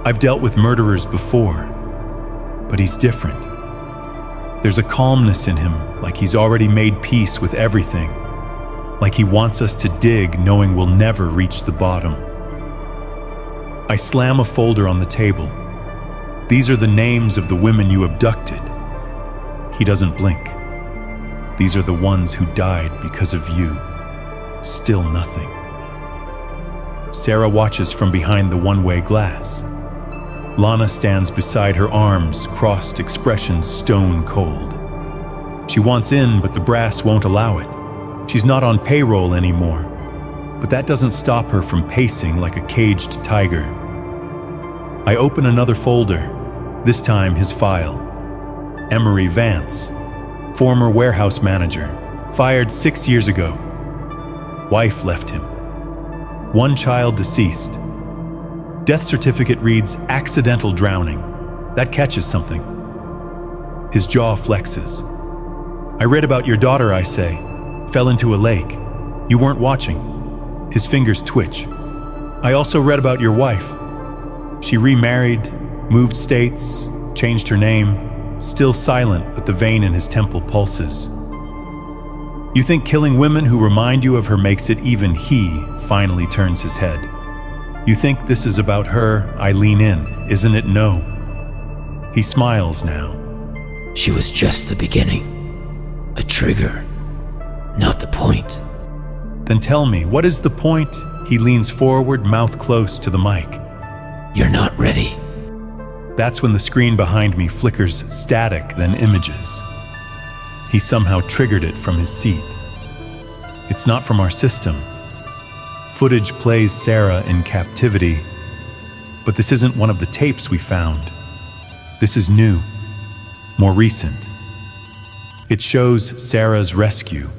I've dealt with murderers before, but he's different. There's a calmness in him, like he's already made peace with everything, like he wants us to dig knowing we'll never reach the bottom. I slam a folder on the table. These are the names of the women you abducted. He doesn't blink. These are the ones who died because of you. Still nothing. Sarah watches from behind the one-way glass. Lana stands beside her, arms crossed, expression stone cold. She wants in, but the brass won't allow it. She's not on payroll anymore, but that doesn't stop her from pacing like a caged tiger. I open another folder, this time his file. Emery Vance, former warehouse manager, fired 6 years ago. Wife left him. 1 child deceased. Death certificate reads accidental drowning. That catches something. His jaw flexes. I read about your daughter, I say. Fell into a lake. You weren't watching. His fingers twitch. I also read about your wife. She remarried, moved states, changed her name, still silent, but the vein in his temple pulses. You think killing women who remind you of her makes it even? He finally turns his head. You think this is about her? I lean in. Isn't it? No. He smiles now. She was just the beginning. A trigger, not the point. Then tell me, what is the point? He leans forward, mouth close to the mic. You're not ready. That's when the screen behind me flickers static, then images. He somehow triggered it from his seat. It's not from our system. Footage plays Sarah in captivity, but this isn't one of the tapes we found. This is new, more recent. It shows Sarah's rescue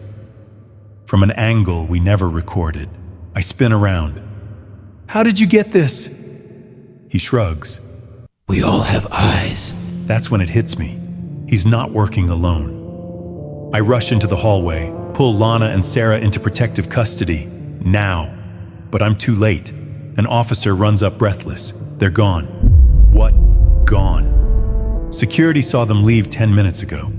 from an angle we never recorded. I spin around. How did you get this? He shrugs. We all have eyes. That's when it hits me. He's not working alone. I rush into the hallway, pull Lana and Sarah into protective custody, now. But I'm too late. An officer runs up breathless. They're gone. What? Gone. Security saw them leave 10 minutes ago.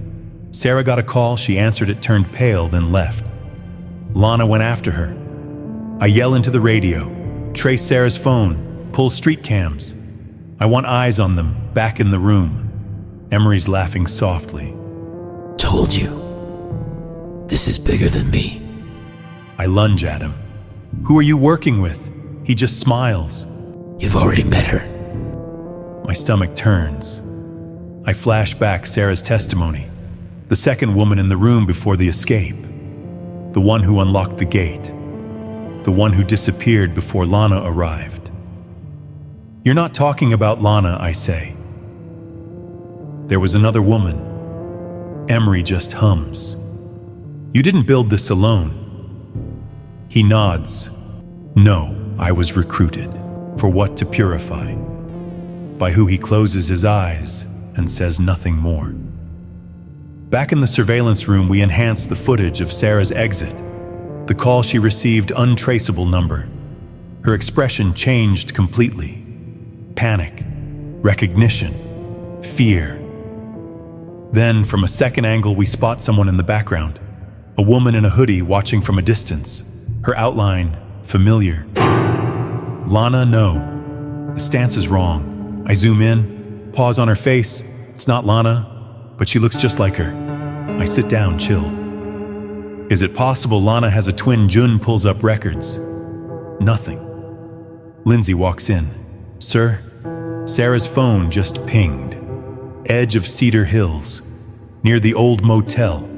Sarah got a call, she answered it, turned pale, then left. Lana went after her. I yell into the radio, trace Sarah's phone, pull street cams. I want eyes on them, back in the room. Emery's laughing softly. Told you. This is bigger than me. I lunge at him. Who are you working with? He just smiles. You've already met her. My stomach turns. I flash back Sarah's testimony. The second woman in the room before the escape. The one who unlocked the gate. The one who disappeared before Lana arrived. You're not talking about Lana, I say. There was another woman. Emery just hums. You didn't build this alone. He nods. No, I was recruited. For what? To purify. By who? He closes his eyes and says nothing more. Back in the surveillance room, we enhanced the footage of Sarah's exit. The call she received, untraceable number. Her expression changed completely. Panic, recognition, fear. Then, from a second angle, we spot someone in the background. A woman in a hoodie watching from a distance. Her outline, familiar. Lana, no. The stance is wrong. I zoom in, pause on her face. It's not Lana, but she looks just like her. I sit down, chilled. Is it possible Lana has a twin? Jun pulls up records. Nothing. Lindsay walks in. Sir, Sarah's phone just pinged. Edge of Cedar Hills, near the old motel.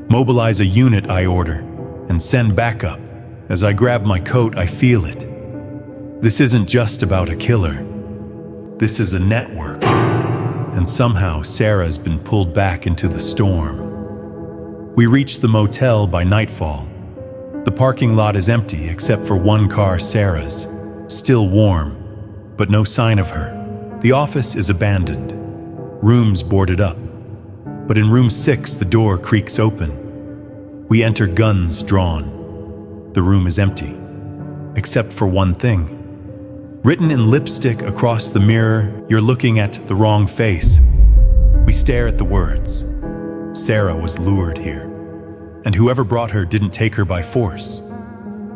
Mobilize a unit, I order, and send backup. As I grab my coat, I feel it. This isn't just about a killer. This is a network. And somehow Sarah's been pulled back into the storm. We reach the motel by nightfall. The parking lot is empty except for one car, Sarah's. Still warm, but no sign of her. The office is abandoned. Rooms boarded up. But in room 6, the door creaks open. We enter, guns drawn. The room is empty, except for one thing. Written in lipstick across the mirror, you're looking at the wrong face. We stare at the words. Sarah was lured here, and whoever brought her didn't take her by force.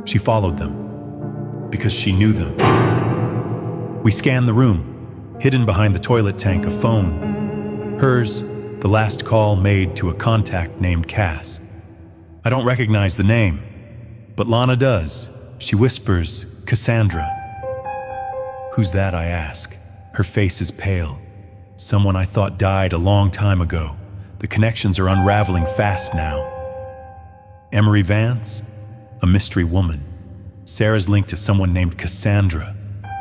She followed them, because she knew them. We scanned the room, hidden behind the toilet tank, a phone. Hers, the last call made to a contact named Cass. I don't recognize the name, but Lana does. She whispers, Cassandra. Who's that, I ask. Her face is pale. Someone I thought died a long time ago. The connections are unraveling fast now. Emery Vance? A mystery woman. Sarah's linked to someone named Cassandra,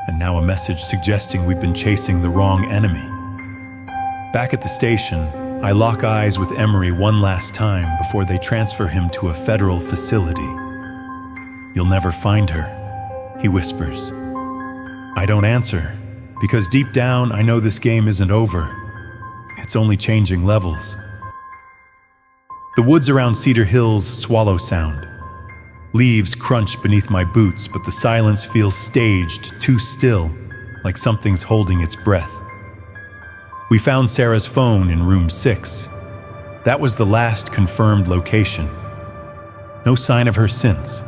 and now a message suggesting we've been chasing the wrong enemy. Back at the station, I lock eyes with Emery one last time before they transfer him to a federal facility. You'll never find her, he whispers. I don't answer, because deep down I know this game isn't over. It's only changing levels. The woods around Cedar Hills swallow sound. Leaves crunch beneath my boots, but the silence feels staged, too still, like something's holding its breath. We found Sarah's phone in room 6. That was the last confirmed location. No sign of her since.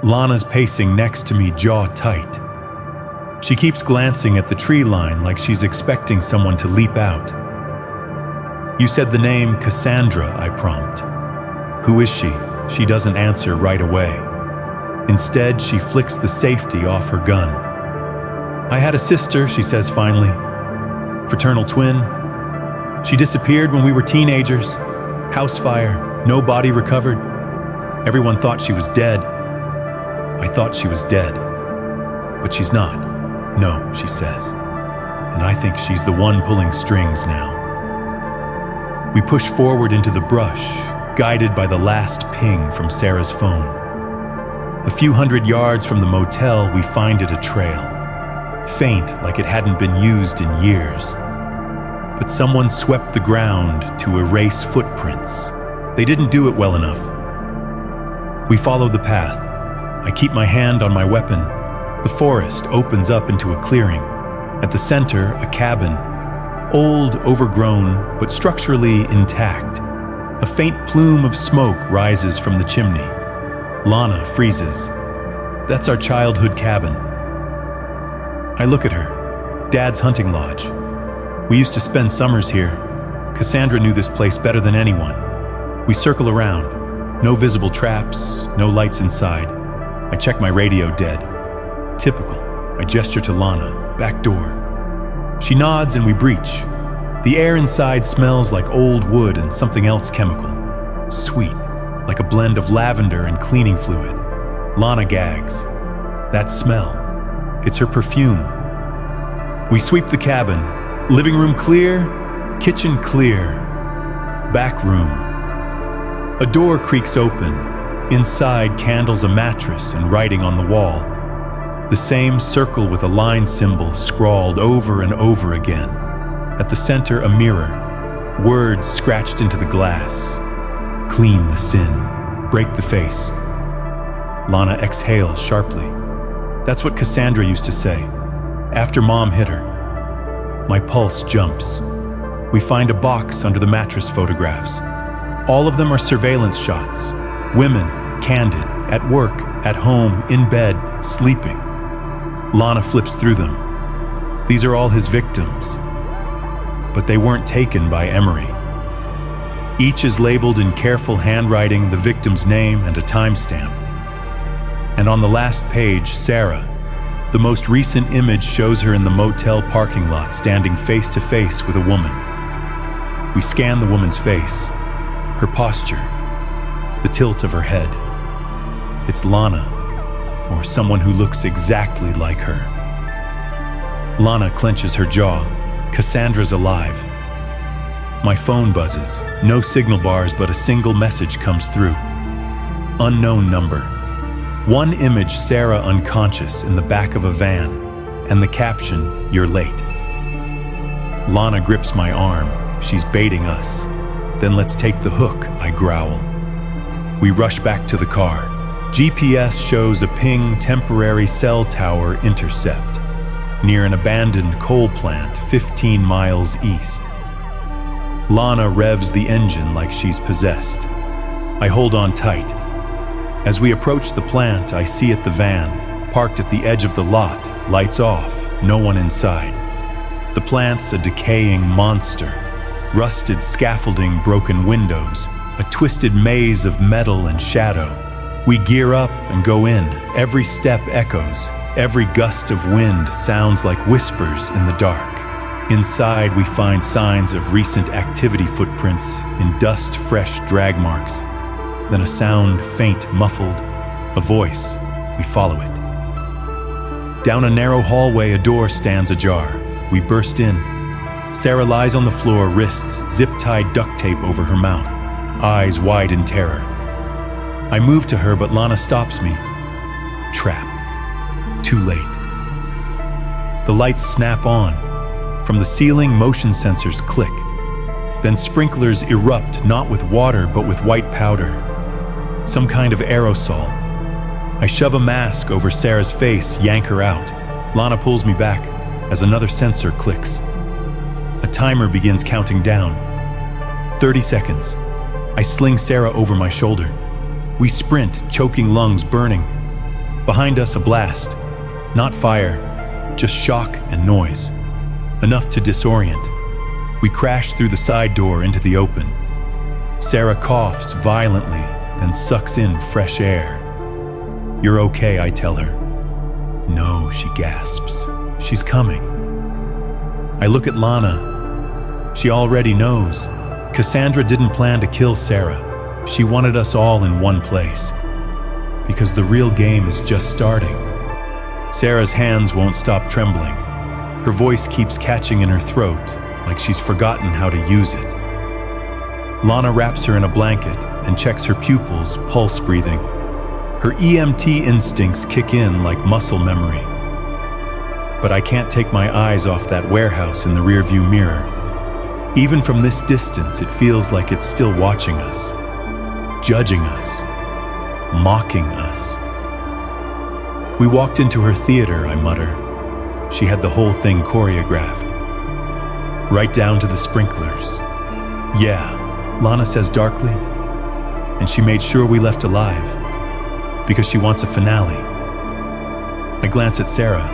Lana's pacing next to me, jaw tight. She keeps glancing at the tree line like she's expecting someone to leap out. You said the name Cassandra, I prompt. Who is she? She doesn't answer right away. Instead, she flicks the safety off her gun. I had a sister, she says finally. Fraternal twin. She disappeared when we were teenagers. House fire, no body recovered. Everyone thought she was dead. I thought she was dead. But she's not. No, she says. And I think she's the one pulling strings now. We push forward into the brush, guided by the last ping from Sarah's phone. A few hundred yards from the motel, we find it a trail. Faint, like it hadn't been used in years. But someone swept the ground to erase footprints. They didn't do it well enough. We follow the path. I keep my hand on my weapon. The forest opens up into a clearing. At the center, a cabin. Old, overgrown, but structurally intact. A faint plume of smoke rises from the chimney. Lana freezes. That's our childhood cabin. I look at her. Dad's hunting lodge. We used to spend summers here. Cassandra knew this place better than anyone. We circle around. No visible traps, no lights inside. I check my radio, dead. Typical. I gesture to Lana, back door. She nods and we breach. The air inside smells like old wood and something else chemical. Sweet, like a blend of lavender and cleaning fluid. Lana gags. That smell. It's her perfume. We sweep the cabin. Living room clear, kitchen clear. Back room. A door creaks open. Inside, candles, a mattress, and writing on the wall. The same circle with a line symbol scrawled over and over again. At the center, a mirror. Words scratched into the glass. Clean the sin. Break the face. Lana exhales sharply. That's what Cassandra used to say, after Mom hit her. My pulse jumps. We find a box under the mattress photographs. All of them are surveillance shots. Women, candid, at work, at home, in bed, sleeping. Lana flips through them. These are all his victims. But they weren't taken by Emery. Each is labeled in careful handwriting, the victim's name and a timestamp. And on the last page, Sarah. The most recent image shows her in the motel parking lot, standing face to face with a woman. We scan the woman's face, her posture, the tilt of her head. It's Lana, or someone who looks exactly like her. Lana clenches her jaw. Cassandra's alive. My phone buzzes. No signal bars, but a single message comes through. Unknown number. One image, Sarah unconscious in the back of a van, and the caption, "You're late." Lana grips my arm. She's baiting us. "Then let's take the hook," I growl. We rush back to the car. GPS shows a ping temporary cell tower intercept near an abandoned coal plant 15 miles east. Lana revs the engine like she's possessed. I hold on tight. As we approach the plant, I see it the van, parked at the edge of the lot, lights off, no one inside. The plant's a decaying monster. Rusted scaffolding, broken windows, a twisted maze of metal and shadow. We gear up and go in. Every step echoes. Every gust of wind sounds like whispers in the dark. Inside, we find signs of recent activity footprints in dust-fresh drag marks. Then a sound, faint, muffled, a voice. We follow it. Down a narrow hallway, a door stands ajar. We burst in. Sarah lies on the floor, wrists zip-tied duct tape over her mouth, eyes wide in terror. I move to her, but Lana stops me. Trap. Too late. The lights snap on. From the ceiling, motion sensors click. Then sprinklers erupt, not with water, but with white powder. Some kind of aerosol. I shove a mask over Sarah's face, yank her out. Lana pulls me back as another sensor clicks. A timer begins counting down. 30 seconds. I sling Sarah over my shoulder. We sprint, choking lungs burning. Behind us, a blast. Not fire, just shock and noise. Enough to disorient. We crash through the side door into the open. Sarah coughs violently, then sucks in fresh air. "You're okay," I tell her. "No," she gasps. "She's coming." I look at Lana. She already knows. Cassandra didn't plan to kill Sarah. She wanted us all in one place. Because the real game is just starting. Sarah's hands won't stop trembling. Her voice keeps catching in her throat, like she's forgotten how to use it. Lana wraps her in a blanket and checks her pupils, pulse breathing. Her EMT instincts kick in like muscle memory. But I can't take my eyes off that warehouse in the rearview mirror. Even from this distance, it feels like it's still watching us, judging us, mocking us. We walked into her theater, I mutter. She had the whole thing choreographed. Right down to the sprinklers. "Yeah," Lana says darkly. "And she made sure we left alive. Because she wants a finale." I glance at Sarah.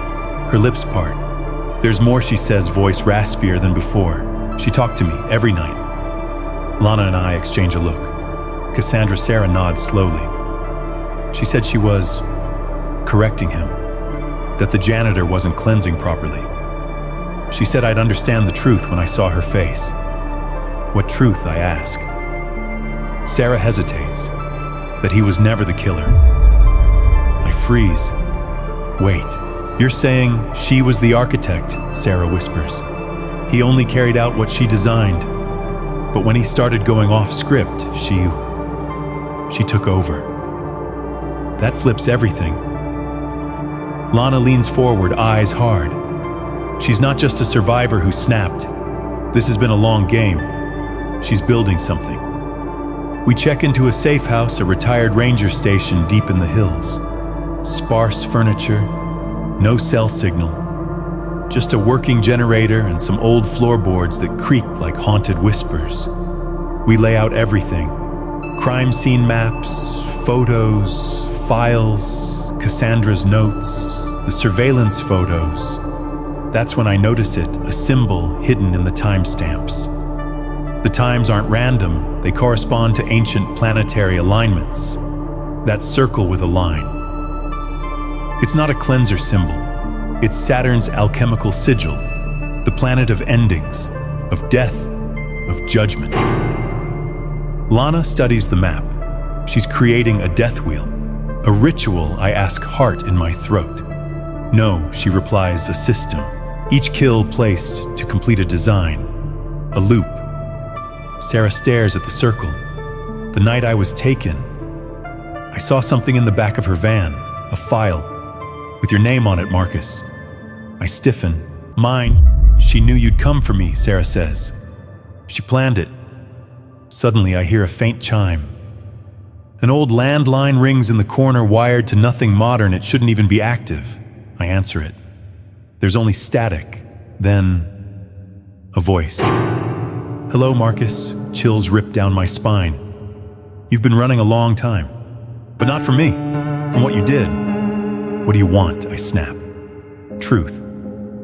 Her lips part. "There's more," she says, voice raspier than before. "She talked to me every night." Lana and I exchange a look. Sarah nods slowly. She said she was correcting him, that the janitor wasn't cleansing properly. She said I'd understand the truth when I saw her face. "What truth?" I ask. Sarah hesitates, that he was never the killer. I freeze. "Wait, you're saying she was the architect?" Sarah whispers. "He only carried out what she designed. But when he started going off script, she took over. That flips everything." Lana leans forward, eyes hard. She's not just a survivor who snapped. This has been a long game. She's building something. We check into a safe house, a retired ranger station deep in the hills. Sparse furniture, no cell signal. Just a working generator and some old floorboards that creak like haunted whispers. We lay out everything. Crime scene maps, photos, files, Cassandra's notes, the surveillance photos. That's when I notice it, a symbol hidden in the timestamps. The times aren't random, they correspond to ancient planetary alignments. That circle with a line. It's not a cleanser symbol. It's Saturn's alchemical sigil, the planet of endings, of death, of judgment. Lana studies the map. She's creating a death wheel. A ritual, I ask, heart in my throat. "No," she replies, "a system. Each kill placed to complete a design. A loop." Sarah stares at the circle. "The night I was taken, I saw something in the back of her van, a file, with your name on it, Marcus." I stiffen. "Mine. She knew you'd come for me," Sarah says. "She planned it." Suddenly, I hear a faint chime. An old landline rings in the corner, wired to nothing modern. It shouldn't even be active. I answer it. There's only static. Then, a voice. Hello, Marcus. Chills rip down my spine. You've been running a long time. But not from me. From what you did. What do you want? I snap. Truth.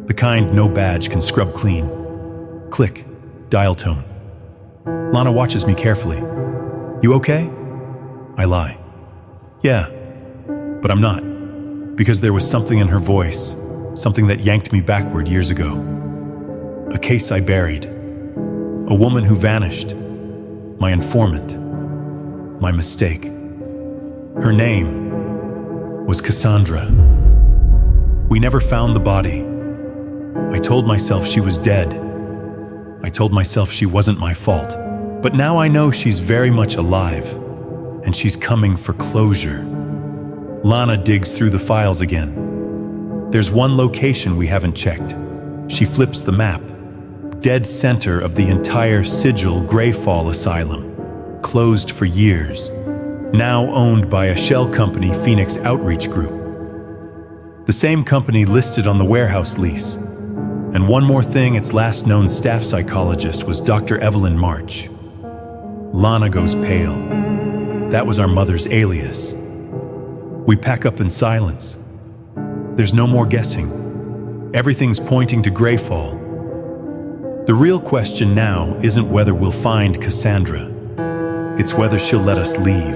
The kind no badge can scrub clean. Click. Dial tone. Lana watches me carefully. You okay? I lie. Yeah. But I'm not. Because there was something in her voice. Something that yanked me backward years ago. A case I buried. A woman who vanished. My informant. My mistake. Her name was Cassandra. We never found the body. I told myself she was dead. I told myself she wasn't my fault. But now I know she's very much alive. And she's coming for closure. Lana digs through the files again. There's one location we haven't checked. She flips the map. Dead center of the entire Sigil Greyfall Asylum. Closed for years. Now owned by a shell company, Phoenix Outreach Group. The same company listed on the warehouse lease. And one more thing, its last known staff psychologist was Dr. Evelyn March. Lana goes pale. That was our mother's alias. We pack up in silence. There's no more guessing. Everything's pointing to Greyfall. The real question now isn't whether we'll find Cassandra. It's whether she'll let us leave.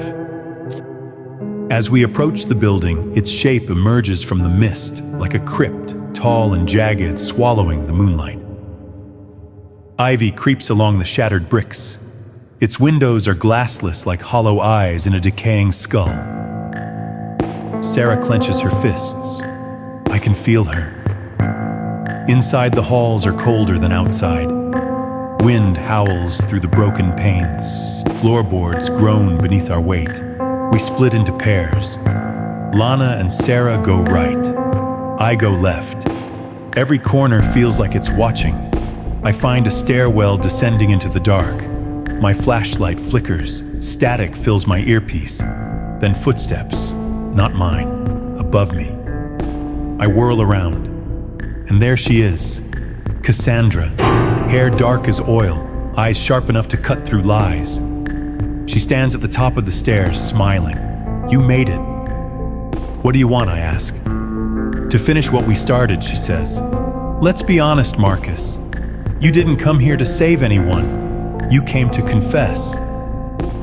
As we approach the building, its shape emerges from the mist like a crypt, tall and jagged, swallowing the moonlight. Ivy creeps along the shattered bricks. Its windows are glassless like hollow eyes in a decaying skull. Sarah clenches her fists. I can feel her. Inside, the halls are colder than outside. Wind howls through the broken panes. Floorboards groan beneath our weight. We split into pairs. Lana and Sarah go right. I go left. Every corner feels like it's watching. I find a stairwell descending into the dark. My flashlight flickers. Static fills my earpiece. Then footsteps, not mine, above me. I whirl around. And there she is, Cassandra, hair dark as oil, eyes sharp enough to cut through lies. She stands at the top of the stairs, smiling. You made it. What do you want, I ask. To finish what we started, she says. Let's be honest, Marcus. You didn't come here to save anyone. You came to confess.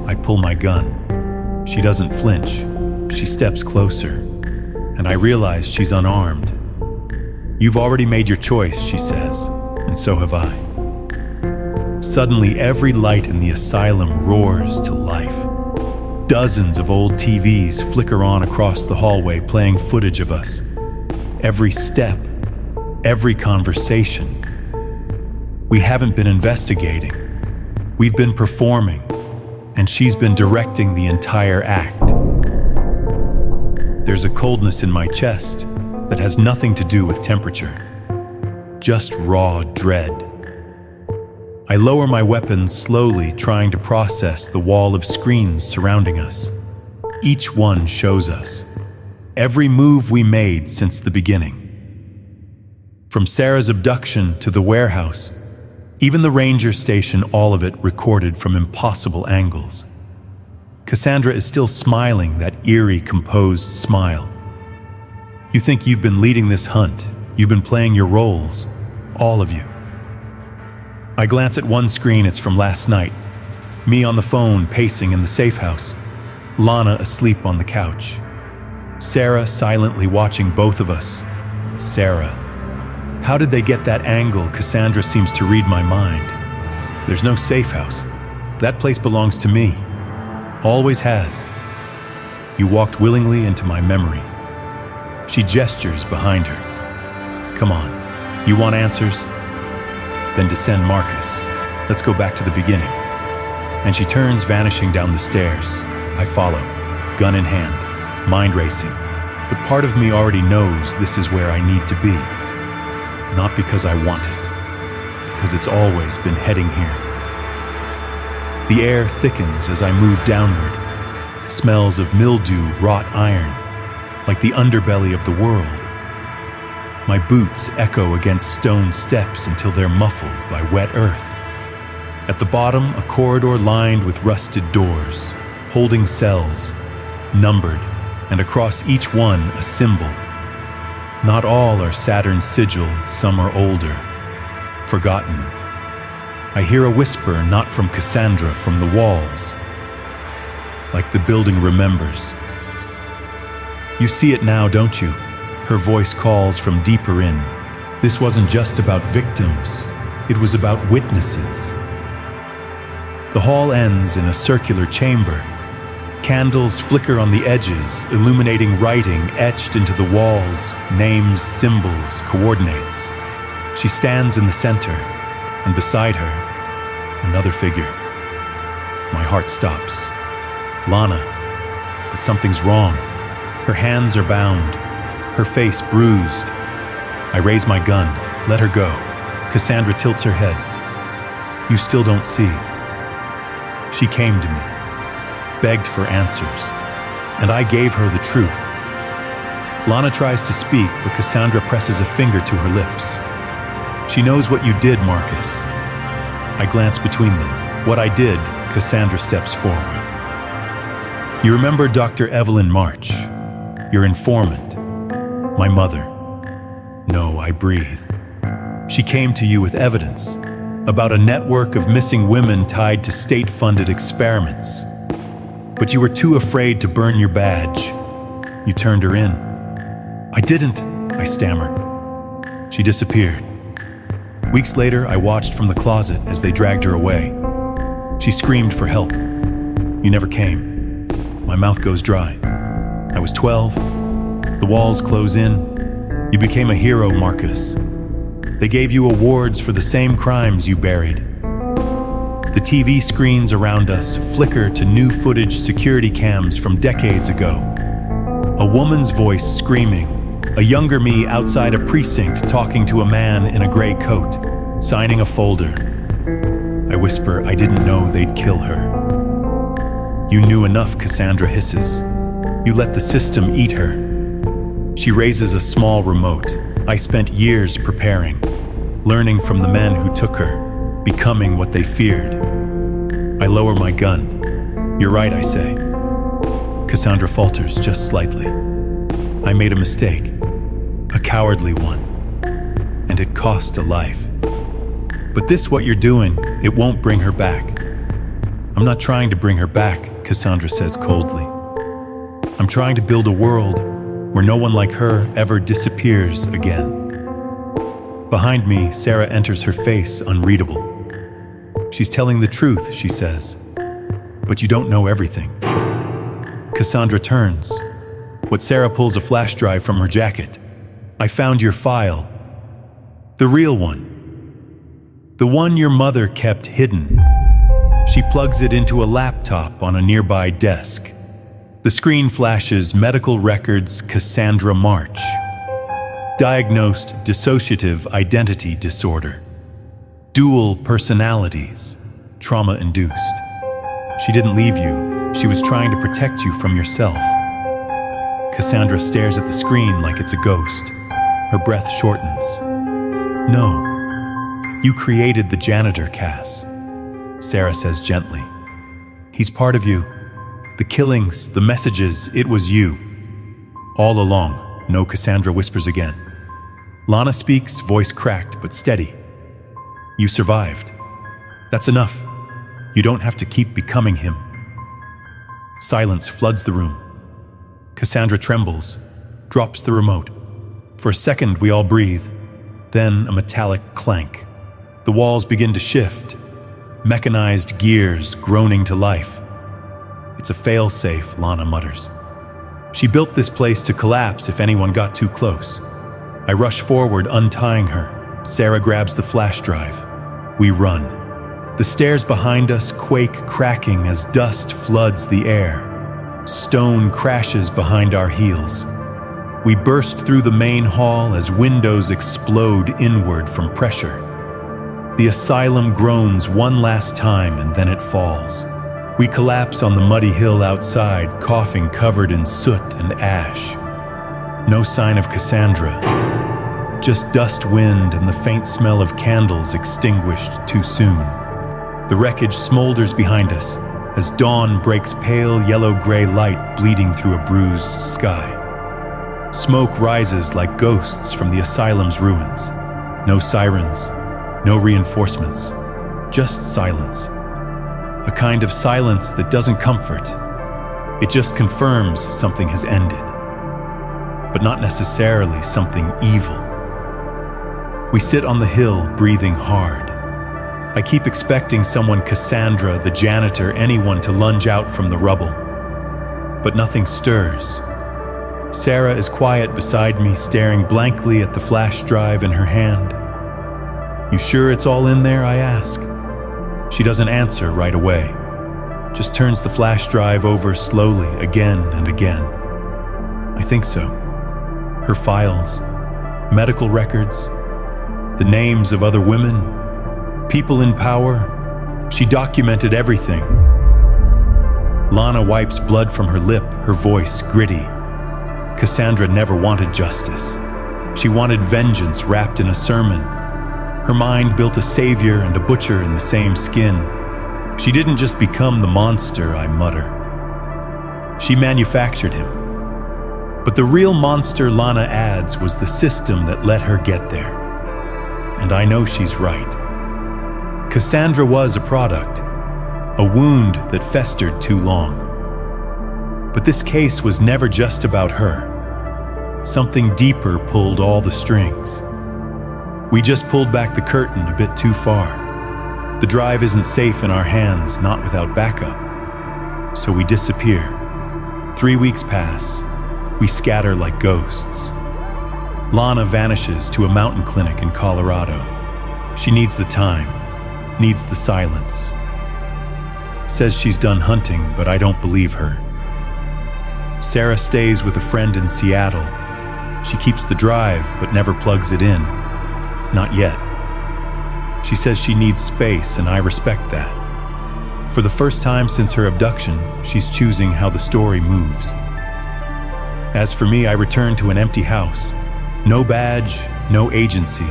I pull my gun. She doesn't flinch. She steps closer. And I realize she's unarmed. You've already made your choice, she says, and so have I. Suddenly, every light in the asylum roars to life. Dozens of old TVs flicker on across the hallway, playing footage of us. Every step, every conversation. We haven't been investigating. We've been performing, and she's been directing the entire act. There's a coldness in my chest that has nothing to do with temperature, just raw dread. I lower my weapons slowly, trying to process the wall of screens surrounding us. Each one shows us every move we made since the beginning. From Sarah's abduction to the warehouse, even the ranger station, all of it recorded from impossible angles. Cassandra is still smiling, that eerie, composed smile. You think you've been leading this hunt. You've been playing your roles, all of you. I glance at one screen, it's from last night. Me on the phone, pacing in the safe house. Lana asleep on the couch. Sarah silently watching both of us. Sarah. How did they get that angle? Cassandra seems to read my mind. There's no safe house. That place belongs to me. Always has. You walked willingly into my memory. She gestures behind her. Come on, you want answers? Then descend, Marcus. Let's go back to the beginning. And she turns, vanishing down the stairs. I follow, gun in hand, mind racing. But part of me already knows this is where I need to be. Not because I want it, because it's always been heading here. The air thickens as I move downward. Smells of mildew, wrought iron, like the underbelly of the world. My boots echo against stone steps until they're muffled by wet earth. At the bottom, a corridor lined with rusted doors, holding cells, numbered, and across each one a symbol. Not all are Saturn's sigil, some are older, forgotten. I hear a whisper, not from Cassandra, from the walls, like the building remembers. You see it now, don't you? Her voice calls from deeper in. This wasn't just about victims, it was about witnesses. The hall ends in a circular chamber. Candles flicker on the edges, illuminating writing etched into the walls, names, symbols, coordinates. She stands in the center, and beside her, another figure. My heart stops. Lana, but something's wrong. Her hands are bound, her face bruised. I raise my gun, let her go. Cassandra tilts her head. You still don't see. She came to me, begged for answers, and I gave her the truth. Lana tries to speak, but Cassandra presses a finger to her lips. She knows what you did, Marcus. I glance between them. What I did, Cassandra steps forward. You remember Dr. Evelyn March, your informant, my mother. No, I breathe. She came to you with evidence about a network of missing women tied to state-funded experiments. But you were too afraid to burn your badge. You turned her in. I didn't, I stammered. She disappeared. Weeks later, I watched from the closet as they dragged her away. She screamed for help. You never came. My mouth goes dry. I was 12. The walls close in. You became a hero, Marcus. They gave you awards for the same crimes you buried. The TV screens around us flicker to new footage security cams from decades ago. A woman's voice screaming, a younger me outside a precinct talking to a man in a gray coat, signing a folder. I whisper, I didn't know they'd kill her. You knew enough, Cassandra hisses. You let the system eat her. She raises a small remote. I spent years preparing, learning from the men who took her, becoming what they feared. I lower my gun. You're right, I say. Cassandra falters just slightly. I made a mistake, a cowardly one, and it cost a life. But this, what you're doing, it won't bring her back. I'm not trying to bring her back, Cassandra says coldly. I'm trying to build a world where no one like her ever disappears again. Behind me, Sarah enters, her face unreadable. She's telling the truth, she says, but you don't know everything. Cassandra turns. What Sarah pulls a flash drive from her jacket. I found your file. The real one. The one your mother kept hidden. She plugs it into a laptop on a nearby desk. The screen flashes medical records, Cassandra March. Diagnosed dissociative identity disorder. Dual personalities, trauma-induced. She didn't leave you. She was trying to protect you from yourself. Cassandra stares at the screen like it's a ghost. Her breath shortens. No, you created the janitor, Cass. Sarah says gently. He's part of you. The killings, the messages, it was you. All along, no, Cassandra whispers again. Lana speaks, voice cracked but steady. You survived. That's enough. You don't have to keep becoming him. Silence floods the room. Cassandra trembles, drops the remote. For a second, we all breathe. Then a metallic clank. The walls begin to shift. Mechanized gears groaning to life. It's a fail-safe, Lana mutters. She built this place to collapse if anyone got too close. I rush forward, untying her. Sarah grabs the flash drive. We run. The stairs behind us quake, cracking as dust floods the air. Stone crashes behind our heels. We burst through the main hall as windows explode inward from pressure. The asylum groans one last time and then it falls. We collapse on the muddy hill outside, coughing, covered in soot and ash. No sign of Cassandra. Just dust, wind, and the faint smell of candles extinguished too soon. The wreckage smolders behind us as dawn breaks pale yellow-gray light bleeding through a bruised sky. Smoke rises like ghosts from the asylum's ruins. No sirens, no reinforcements, just silence. A kind of silence that doesn't comfort. It just confirms something has ended, but not necessarily something evil. We sit on the hill, breathing hard. I keep expecting someone, Cassandra, the janitor, anyone, to lunge out from the rubble. But nothing stirs. Sarah is quiet beside me, staring blankly at the flash drive in her hand. "You sure it's all in there?" I ask. She doesn't answer right away, just turns the flash drive over slowly again and again. I think so. Her files, medical records, the names of other women, people in power. She documented everything. Lana wipes blood from her lip, her voice gritty. Cassandra never wanted justice. She wanted vengeance wrapped in a sermon. Her mind built a savior and a butcher in the same skin. She didn't just become the monster, I mutter. She manufactured him. But the real monster, Lana adds, was the system that let her get there. And I know she's right. Cassandra was a product, a wound that festered too long. But this case was never just about her. Something deeper pulled all the strings. We just pulled back the curtain a bit too far. The drive isn't safe in our hands, not without backup. So we disappear. 3 weeks pass. We scatter like ghosts. Lana vanishes to a mountain clinic in Colorado. She needs the time, needs the silence. Says she's done hunting, but I don't believe her. Sarah stays with a friend in Seattle. She keeps the drive, but never plugs it in. Not yet. She says she needs space, and I respect that. For the first time since her abduction, she's choosing how the story moves. As for me, I return to an empty house. No badge, no agency.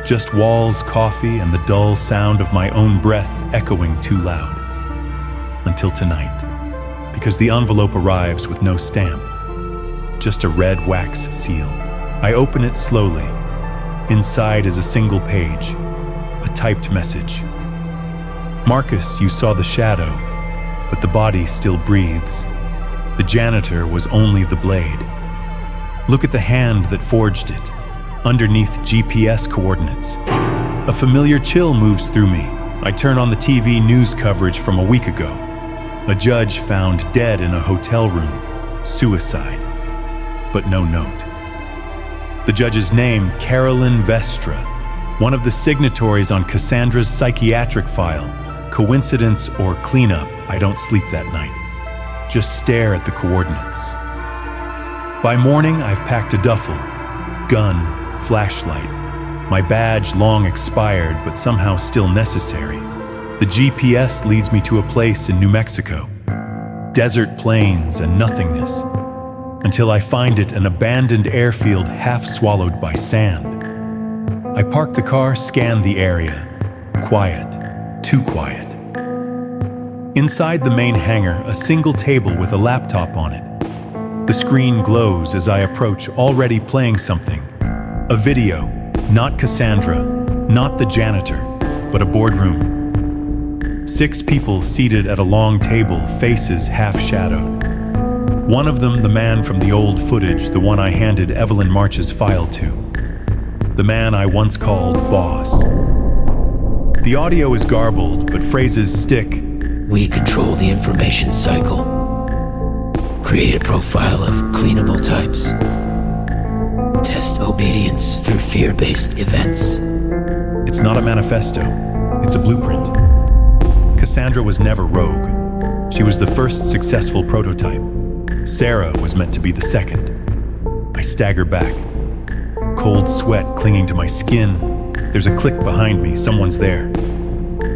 Just walls, coffee, and the dull sound of my own breath echoing too loud. Until tonight. Because the envelope arrives with no stamp. Just a red wax seal. I open it slowly. Inside is a single page. A typed message. "Marcus, you saw the shadow, but the body still breathes. The janitor was only the blade. Look at the hand that forged it, underneath GPS coordinates." A familiar chill moves through me. I turn on the TV news coverage from a week ago. A judge found dead in a hotel room. Suicide. But no note. The judge's name, Carolyn Vestra, one of the signatories on Cassandra's psychiatric file. Coincidence or cleanup, I don't sleep that night. Just stare at the coordinates. By morning, I've packed a duffel, gun, flashlight. My badge long expired, but somehow still necessary. The GPS leads me to a place in New Mexico. Desert plains and nothingness. Until I find it, an abandoned airfield half swallowed by sand. I park the car, scan the area. Quiet, too quiet. Inside the main hangar, a single table with a laptop on it. The screen glows as I approach, already playing something. A video, not Cassandra, not the janitor, but a boardroom. 6 people seated at a long table, faces half shadowed. One of them, the man from the old footage, the one I handed Evelyn March's file to. The man I once called Boss. The audio is garbled, but phrases stick. We control the information cycle. Create a profile of cleanable types. Test obedience through fear-based events. It's not a manifesto. It's a blueprint. Cassandra was never rogue. She was the first successful prototype. Sarah was meant to be the second. I stagger back. Cold sweat clinging to my skin. There's a click behind me. Someone's there.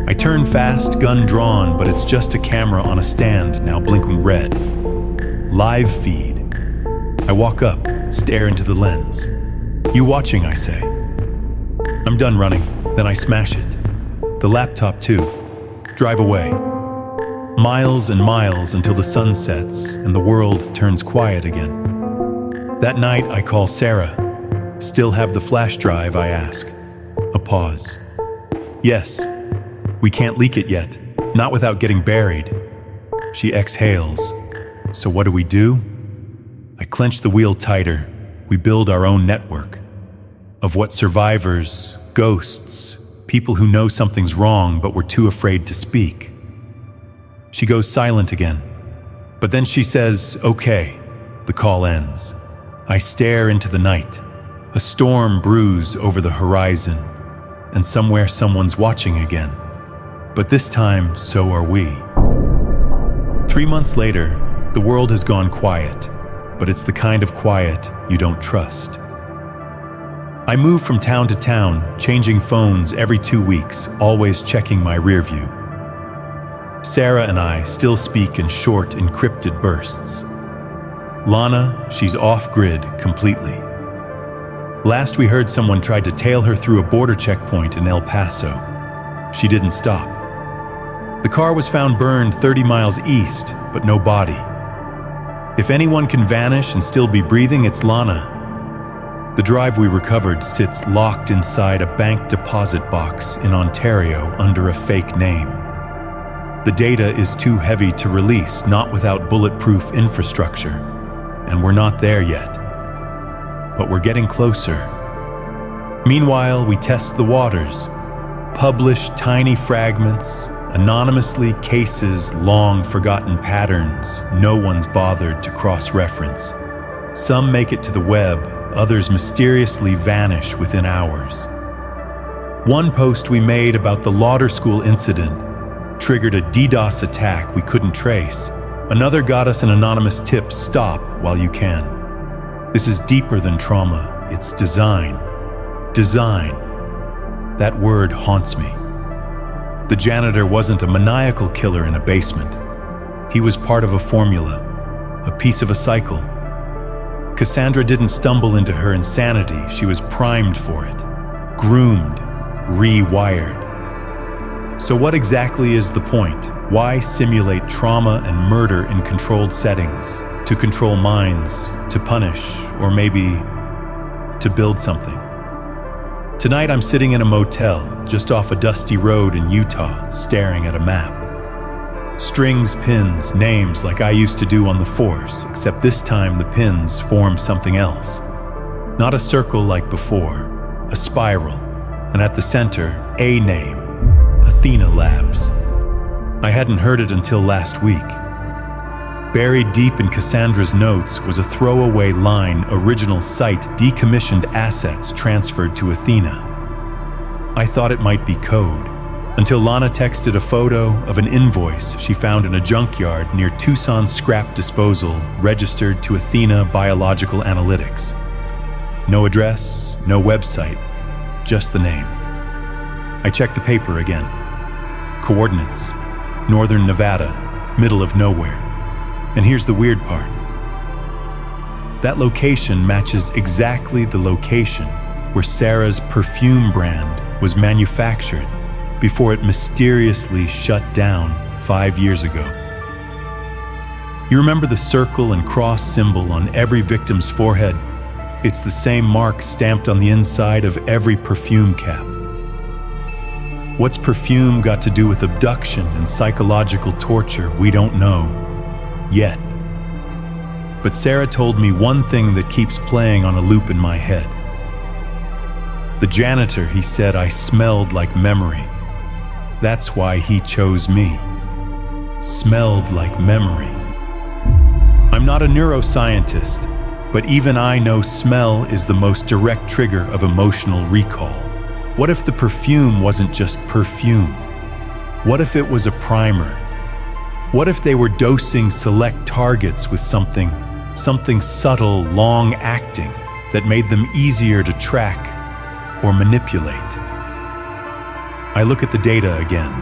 I turn fast, gun drawn, but it's just a camera on a stand, now blinking red. Live feed. I walk up, stare into the lens. "You watching?" I say. I'm done running, then I smash it. The laptop too. drive away. Miles and miles until the sun sets and the world turns quiet again. That night, I call Sarah. Still have the flash drive, I ask. A pause. Yes, we can't leak it yet, not without getting buried. She exhales. So what do? I clench the wheel tighter. We build our own network of what survivors, ghosts, people who know something's wrong but were too afraid to speak. She goes silent again, but then she says, okay. The call ends. I stare into the night. A storm brews over the horizon, and somewhere someone's watching again. But this time, so are we. 3 months later, the world has gone quiet, but it's the kind of quiet you don't trust. I move from town to town, changing phones every 2 weeks, always checking my rear view. Sarah and I still speak in short, encrypted bursts. Lana, she's off-grid completely. Last we heard, someone tried to tail her through a border checkpoint in El Paso. She didn't stop. The car was found burned 30 miles east, but no body. If anyone can vanish and still be breathing, it's Lana. The drive we recovered sits locked inside a bank deposit box in Ontario under a fake name. The data is too heavy to release, not without bulletproof infrastructure, and we're not there yet. But we're getting closer. Meanwhile, we test the waters, publish tiny fragments, anonymously cases, long-forgotten patterns no one's bothered to cross-reference. Some make it to the web, others mysteriously vanish within hours. One post we made about the Lauder School incident triggered a DDoS attack we couldn't trace. Another got us an anonymous tip, stop while you can. This is deeper than trauma, it's design. Design. That word haunts me. The janitor wasn't a maniacal killer in a basement. He was part of a formula, a piece of a cycle. Cassandra didn't stumble into her insanity, she was primed for it, groomed, rewired. So what exactly is the point? Why simulate trauma and murder in controlled settings? To control minds, to punish, or maybe to build something. Tonight I'm sitting in a motel just off a dusty road in Utah, staring at a map. Strings, pins, names like I used to do on the Force, except this time the pins form something else. Not a circle like before, a spiral, and at the center, a name, Athena Labs. I hadn't heard it until last week. Buried deep in Cassandra's notes was a throwaway line, original site, decommissioned assets transferred to Athena. I thought it might be code, until Lana texted a photo of an invoice she found in a junkyard near Tucson's scrap disposal, registered to Athena Biological Analytics. No address, no website, just the name. I checked the paper again. Coordinates, northern Nevada, middle of nowhere. And here's the weird part. That location matches exactly the location where Sarah's perfume brand was manufactured before it mysteriously shut down 5 years ago. You remember the circle and cross symbol on every victim's forehead? It's the same mark stamped on the inside of every perfume cap. What's perfume got to do with abduction and psychological torture? We don't know. Yet. But Sarah told me one thing that keeps playing on a loop in my head. The janitor, he said I smelled like memory. That's why he chose me. Smelled like memory. I'm not a neuroscientist, but even I know smell is the most direct trigger of emotional recall. What if the perfume wasn't just perfume? What if it was a primer? What if they were dosing select targets with something subtle, long-acting that made them easier to track or manipulate? I look at the data again.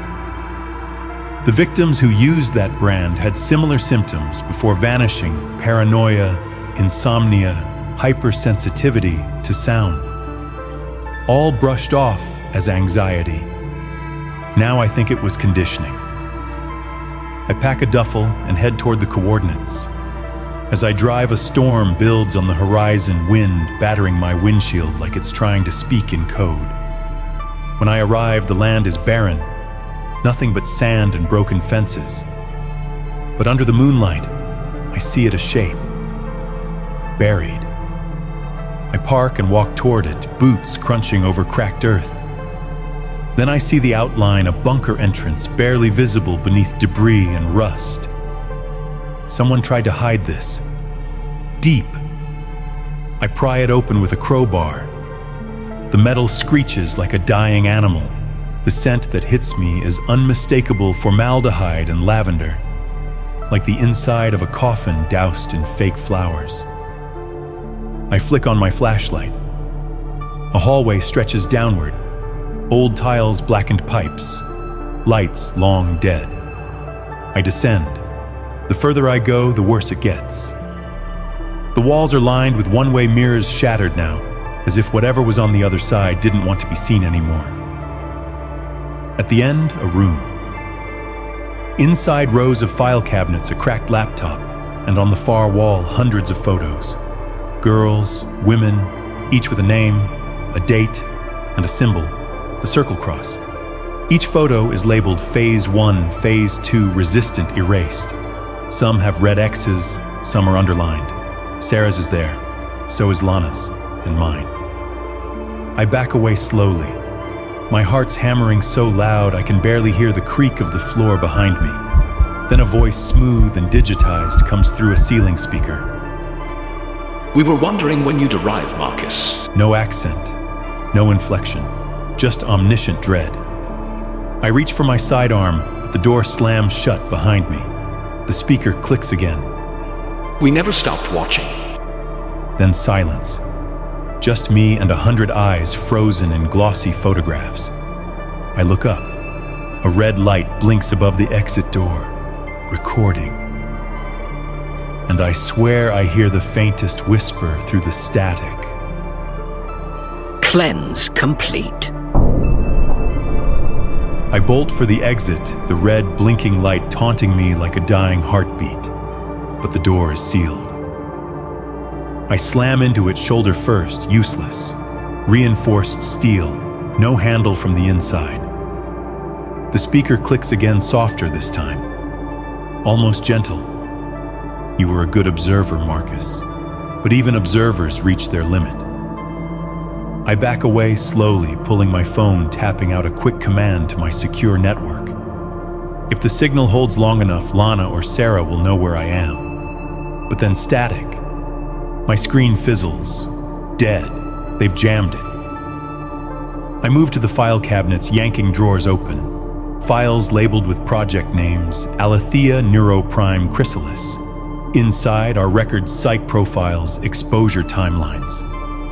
The victims who used that brand had similar symptoms before vanishing: paranoia, insomnia, hypersensitivity to sound. All brushed off as anxiety. Now I think it was conditioning. I pack a duffel and head toward the coordinates. As I drive, a storm builds on the horizon, wind battering my windshield like it's trying to speak in code. When I arrive, the land is barren, nothing but sand and broken fences. But under the moonlight, I see it a shape. Buried. I park and walk toward it, boots crunching over cracked earth. Then I see the outline, a bunker entrance barely visible beneath debris and rust. Someone tried to hide this. Deep. I pry it open with a crowbar. The metal screeches like a dying animal. The scent that hits me is unmistakable formaldehyde and lavender, like the inside of a coffin doused in fake flowers. I flick on my flashlight. A hallway stretches downward. Old tiles, blackened pipes. Lights long dead. I descend. The further I go, the worse it gets. The walls are lined with one-way mirrors shattered now, as if whatever was on the other side didn't want to be seen anymore. At the end, a room. Inside, rows of file cabinets, a cracked laptop, and on the far wall, hundreds of photos. Girls, women, each with a name, a date, and a symbol, the circle cross. Each photo is labeled Phase 1, Phase 2, Resistant, Erased. Some have red X's, some are underlined. Sarah's is there, so is Lana's, and mine. I back away slowly. My heart's hammering so loud I can barely hear the creak of the floor behind me. Then a voice, smooth and digitized, comes through a ceiling speaker. We were wondering when you'd arrive, Marcus. No accent, no inflection, just omniscient dread. I reach for my sidearm, but the door slams shut behind me. The speaker clicks again. We never stopped watching. Then silence. Just me and 100 eyes frozen in glossy photographs. I look up. A red light blinks above the exit door. Recording. And I swear I hear the faintest whisper through the static. Cleanse complete. I bolt for the exit, the red blinking light taunting me like a dying heartbeat. But the door is sealed. I slam into it shoulder first, useless. Reinforced steel, no handle from the inside. The speaker clicks again, softer this time. Almost gentle. You were a good observer, Marcus. But even observers reach their limit. I back away slowly, pulling my phone, tapping out a quick command to my secure network. If the signal holds long enough, Lana or Sarah will know where I am. But then static. My screen fizzles. Dead. They've jammed it. I move to the file cabinets, yanking drawers open. Files labeled with project names, Alethea Neuroprime Chrysalis. Inside are records, psych profiles, exposure timelines.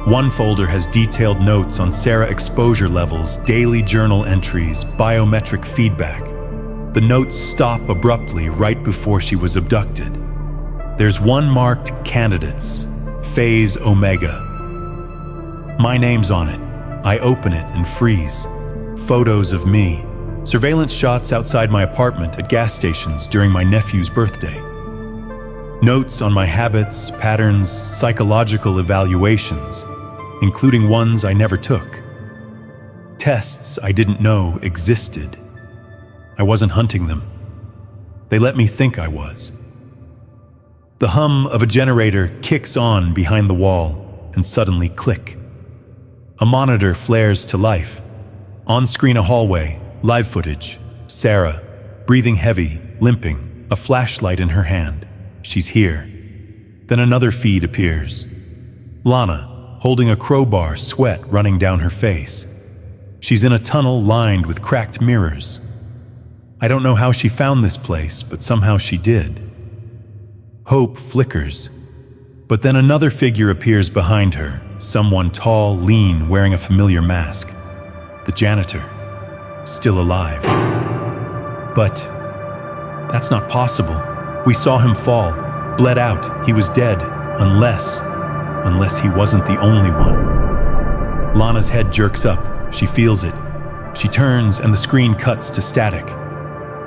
One folder has detailed notes on Sarah exposure levels, daily journal entries, biometric feedback. The notes stop abruptly right before she was abducted. There's one marked Candidates, Phase Omega. My name's on it. I open it and freeze. Photos of me. Surveillance shots outside my apartment, at gas stations during my nephew's birthday. Notes on my habits, patterns, psychological evaluations, including ones I never took. Tests I didn't know existed. I wasn't hunting them. They let me think I was. The hum of a generator kicks on behind the wall, and suddenly click. A monitor flares to life. On screen, a hallway, live footage. Sarah, breathing heavy, limping, a flashlight in her hand. She's here. Then another feed appears. Lana, holding a crowbar, sweat running down her face. She's in a tunnel lined with cracked mirrors. I don't know how she found this place, but somehow she did. Hope flickers. But then another figure appears behind her, someone tall, lean, wearing a familiar mask. The janitor, still alive. But that's not possible. We saw him fall, bled out. He was dead, unless he wasn't the only one. Lana's head jerks up. She feels it. She turns and the screen cuts to static.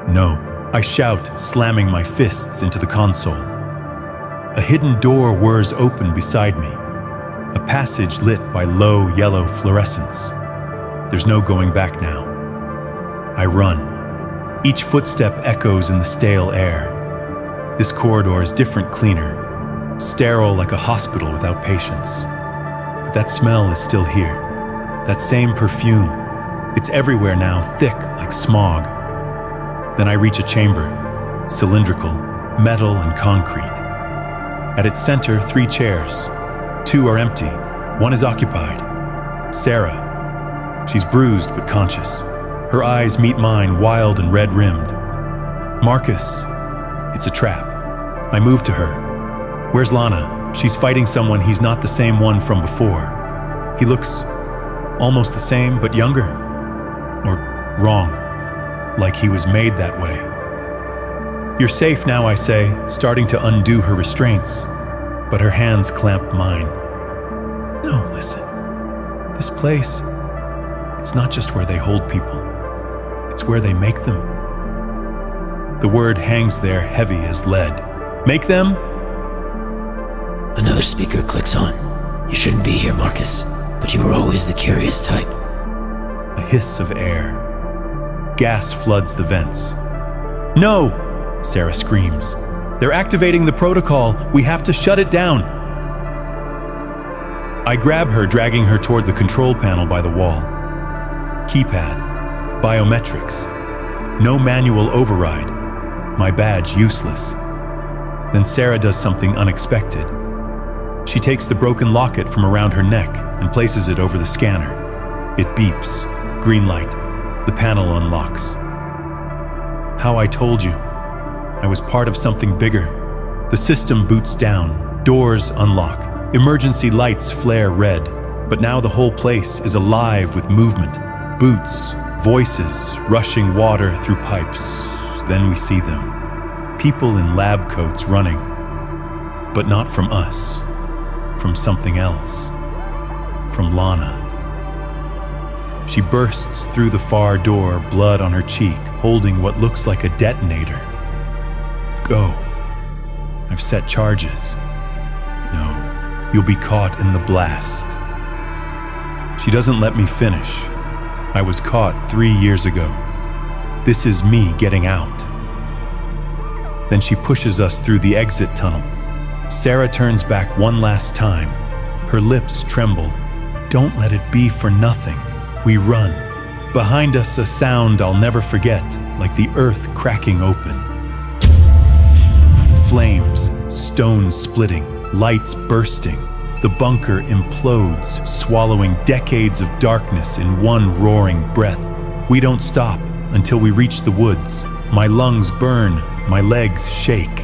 No, I shout, slamming my fists into the console. A hidden door whirs open beside me, a passage lit by low yellow fluorescence. There's no going back now. I run. Each footstep echoes in the stale air. This corridor is different, cleaner, sterile like a hospital without patients. But that smell is still here. That same perfume. It's everywhere now, thick like smog. Then I reach a chamber, cylindrical, metal and concrete. At its center, 3 chairs. 2 are empty. 1 is occupied. Sarah. She's bruised but conscious. Her eyes meet mine, wild and red-rimmed. Marcus. It's a trap. I move to her. Where's Lana? She's fighting someone. He's not the same one from before. He looks almost the same, but younger. Or wrong. Like he was made that way. You're safe now, I say, starting to undo her restraints. But her hands clamp mine. No, listen. This place, it's not just where they hold people. It's where they make them. The word hangs there heavy as lead. Make them? Another speaker clicks on. You shouldn't be here, Marcus, but you were always the curious type. A hiss of air. Gas floods the vents. No! Sarah screams. They're activating the protocol. We have to shut it down. I grab her, dragging her toward the control panel by the wall. Keypad. Biometrics. No manual override. My badge useless. Then Sarah does something unexpected. She takes the broken locket from around her neck and places it over the scanner. It beeps. Green light. The panel unlocks. How I told you. I was part of something bigger. The system boots down. Doors unlock. Emergency lights flare red. But now the whole place is alive with movement. Boots, voices, rushing water through pipes. Then we see them. People in lab coats running. But not from us. From something else. From Lana. She bursts through the far door, blood on her cheek, holding what looks like a detonator. Go. I've set charges. No, you'll be caught in the blast. She doesn't let me finish. I was caught 3 years ago. This is me getting out. Then she pushes us through the exit tunnel. Sarah turns back one last time. Her lips tremble. Don't let it be for nothing. We run. Behind us, a sound I'll never forget, like the earth cracking open. Flames, stones splitting, lights bursting. The bunker implodes, swallowing decades of darkness in one roaring breath. We don't stop until we reach the woods. My lungs burn, my legs shake.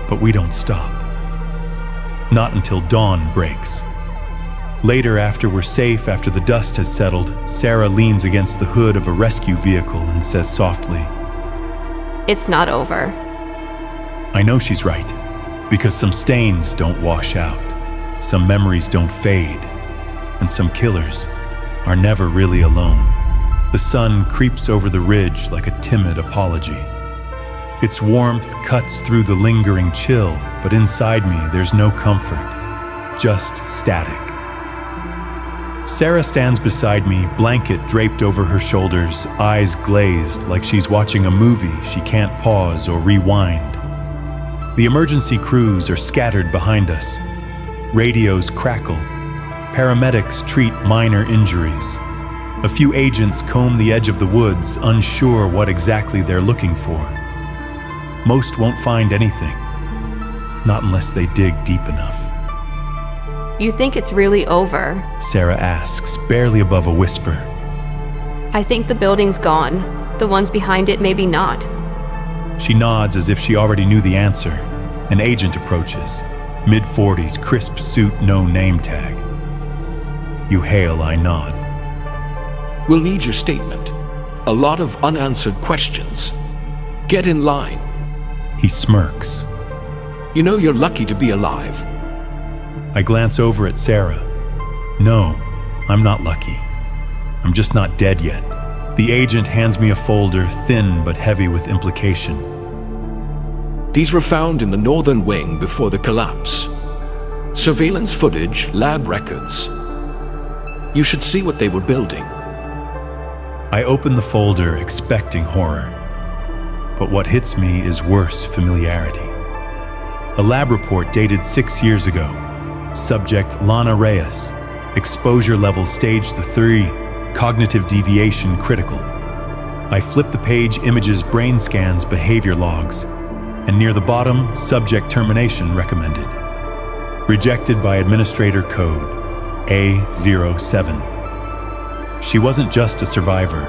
But we don't stop. Not until dawn breaks. Later, after we're safe, after the dust has settled, Sarah leans against the hood of a rescue vehicle and says softly, It's not over. I know she's right, because some stains don't wash out, some memories don't fade, and some killers are never really alone. The sun creeps over the ridge like a timid apology. Its warmth cuts through the lingering chill, but inside me there's no comfort, just static. Sarah stands beside me, blanket draped over her shoulders, eyes glazed like she's watching a movie she can't pause or rewind. The emergency crews are scattered behind us. Radios crackle. Paramedics treat minor injuries. A few agents comb the edge of the woods, unsure what exactly they're looking for. Most won't find anything. Not unless they dig deep enough. You think it's really over? Sarah asks, barely above a whisper. I think the building's gone. The ones behind it maybe not. She nods as if she already knew the answer. An agent approaches. Mid-40s, crisp suit, no name tag. You hail, I nod. We'll need your statement. A lot of unanswered questions. Get in line. He smirks. You know you're lucky to be alive. I glance over at Sarah. No, I'm not lucky. I'm just not dead yet. The agent hands me a folder, thin but heavy with implication. These were found in the northern wing before the collapse. Surveillance footage, lab records. You should see what they were building. I open the folder, expecting horror. But what hits me is worse familiarity. A lab report dated 6 years ago. Subject Lana Reyes. Exposure level stage 3. Cognitive deviation critical. I flip the page, images, brain scans, behavior logs. And near the bottom, subject termination recommended. Rejected by administrator code A07. She wasn't just a survivor.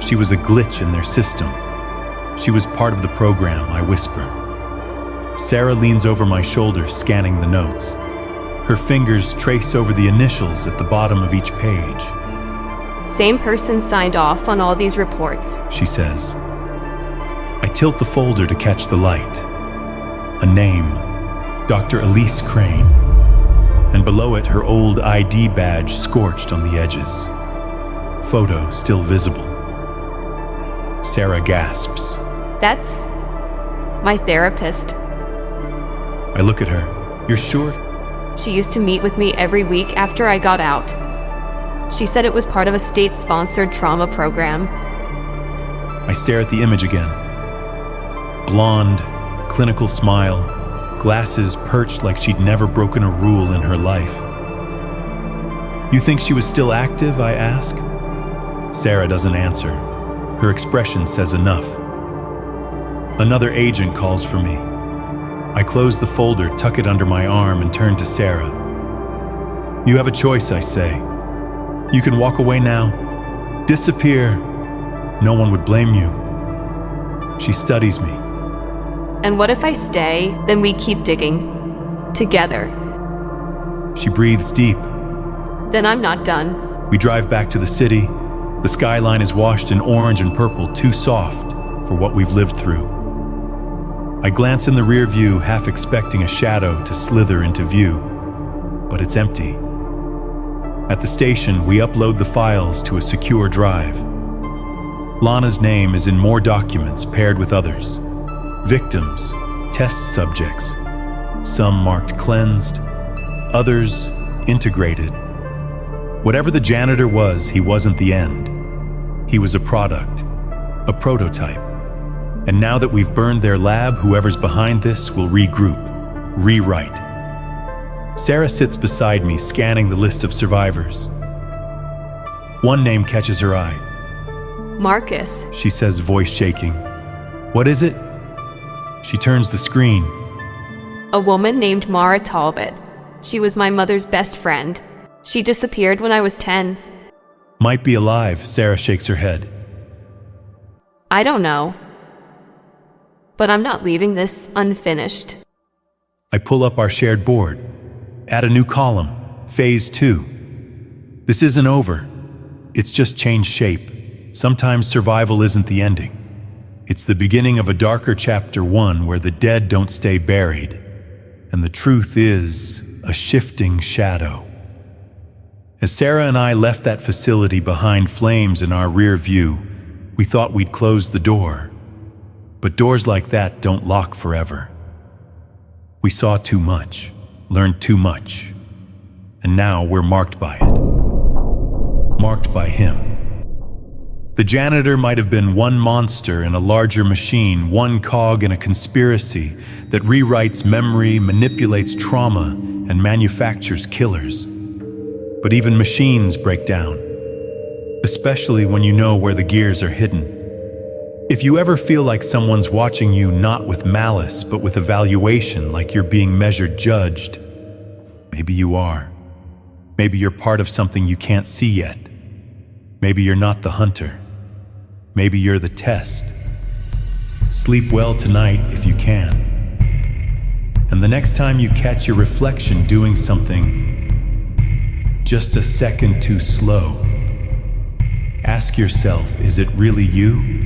She was a glitch in their system. She was part of the program, I whisper. Sarah leans over my shoulder, scanning the notes. Her fingers trace over the initials at the bottom of each page. Same person signed off on all these reports, She says. I tilt the folder to catch the light. A name, Dr. Elise Crane. And below it, her old ID badge scorched on the edges. Photo still visible. Sarah gasps. That's my therapist. I look at her. You're sure? She used to meet with me every week after I got out. She said it was part of a state-sponsored trauma program. I stare at the image again. Blonde, clinical smile, glasses perched like she'd never broken a rule in her life. You think she was still active, I ask? Sarah doesn't answer. Her expression says enough. Another agent calls for me. I close the folder, tuck it under my arm, and turn to Sarah. You have a choice, I say. You can walk away now. Disappear. No one would blame you. She studies me. And what if I stay, then we keep digging. Together. She breathes deep. Then I'm not done. We drive back to the city. The skyline is washed in orange and purple, too soft for what we've lived through. I glance in the rear view, half expecting a shadow to slither into view, but it's empty. At the station, we upload the files to a secure drive. Lana's name is in more documents paired with others. Victims, test subjects, some marked cleansed, others integrated. Whatever the janitor was, he wasn't the end. He was a product, a prototype. And now that we've burned their lab, whoever's behind this will regroup, rewrite. Sarah sits beside me, scanning the list of survivors. One name catches her eye. Marcus. She says, voice shaking. What is it? She turns the screen. A woman named Mara Talbot. She was my mother's best friend. She disappeared when I was 10. Might be alive, Sarah shakes her head. I don't know. But I'm not leaving this unfinished. I pull up our shared board. Add a new column, Phase 2. This isn't over. It's just changed shape. Sometimes survival isn't the ending. It's the beginning of a darker chapter 1 where the dead don't stay buried. And the truth is a shifting shadow. As Sarah and I left that facility behind flames in our rear view, we thought we'd close the door. But doors like that don't lock forever. We saw too much, learned too much, and now we're marked by it. Marked by him. The janitor might have been one monster in a larger machine, one cog in a conspiracy that rewrites memory, manipulates trauma, and manufactures killers. But even machines break down, especially when you know where the gears are hidden. If you ever feel like someone's watching you not with malice, but with evaluation, like you're being measured, judged, maybe you are. Maybe you're part of something you can't see yet. Maybe you're not the hunter. Maybe you're the test. Sleep well tonight if you can. And the next time you catch your reflection doing something just a second too slow, ask yourself, is it really you?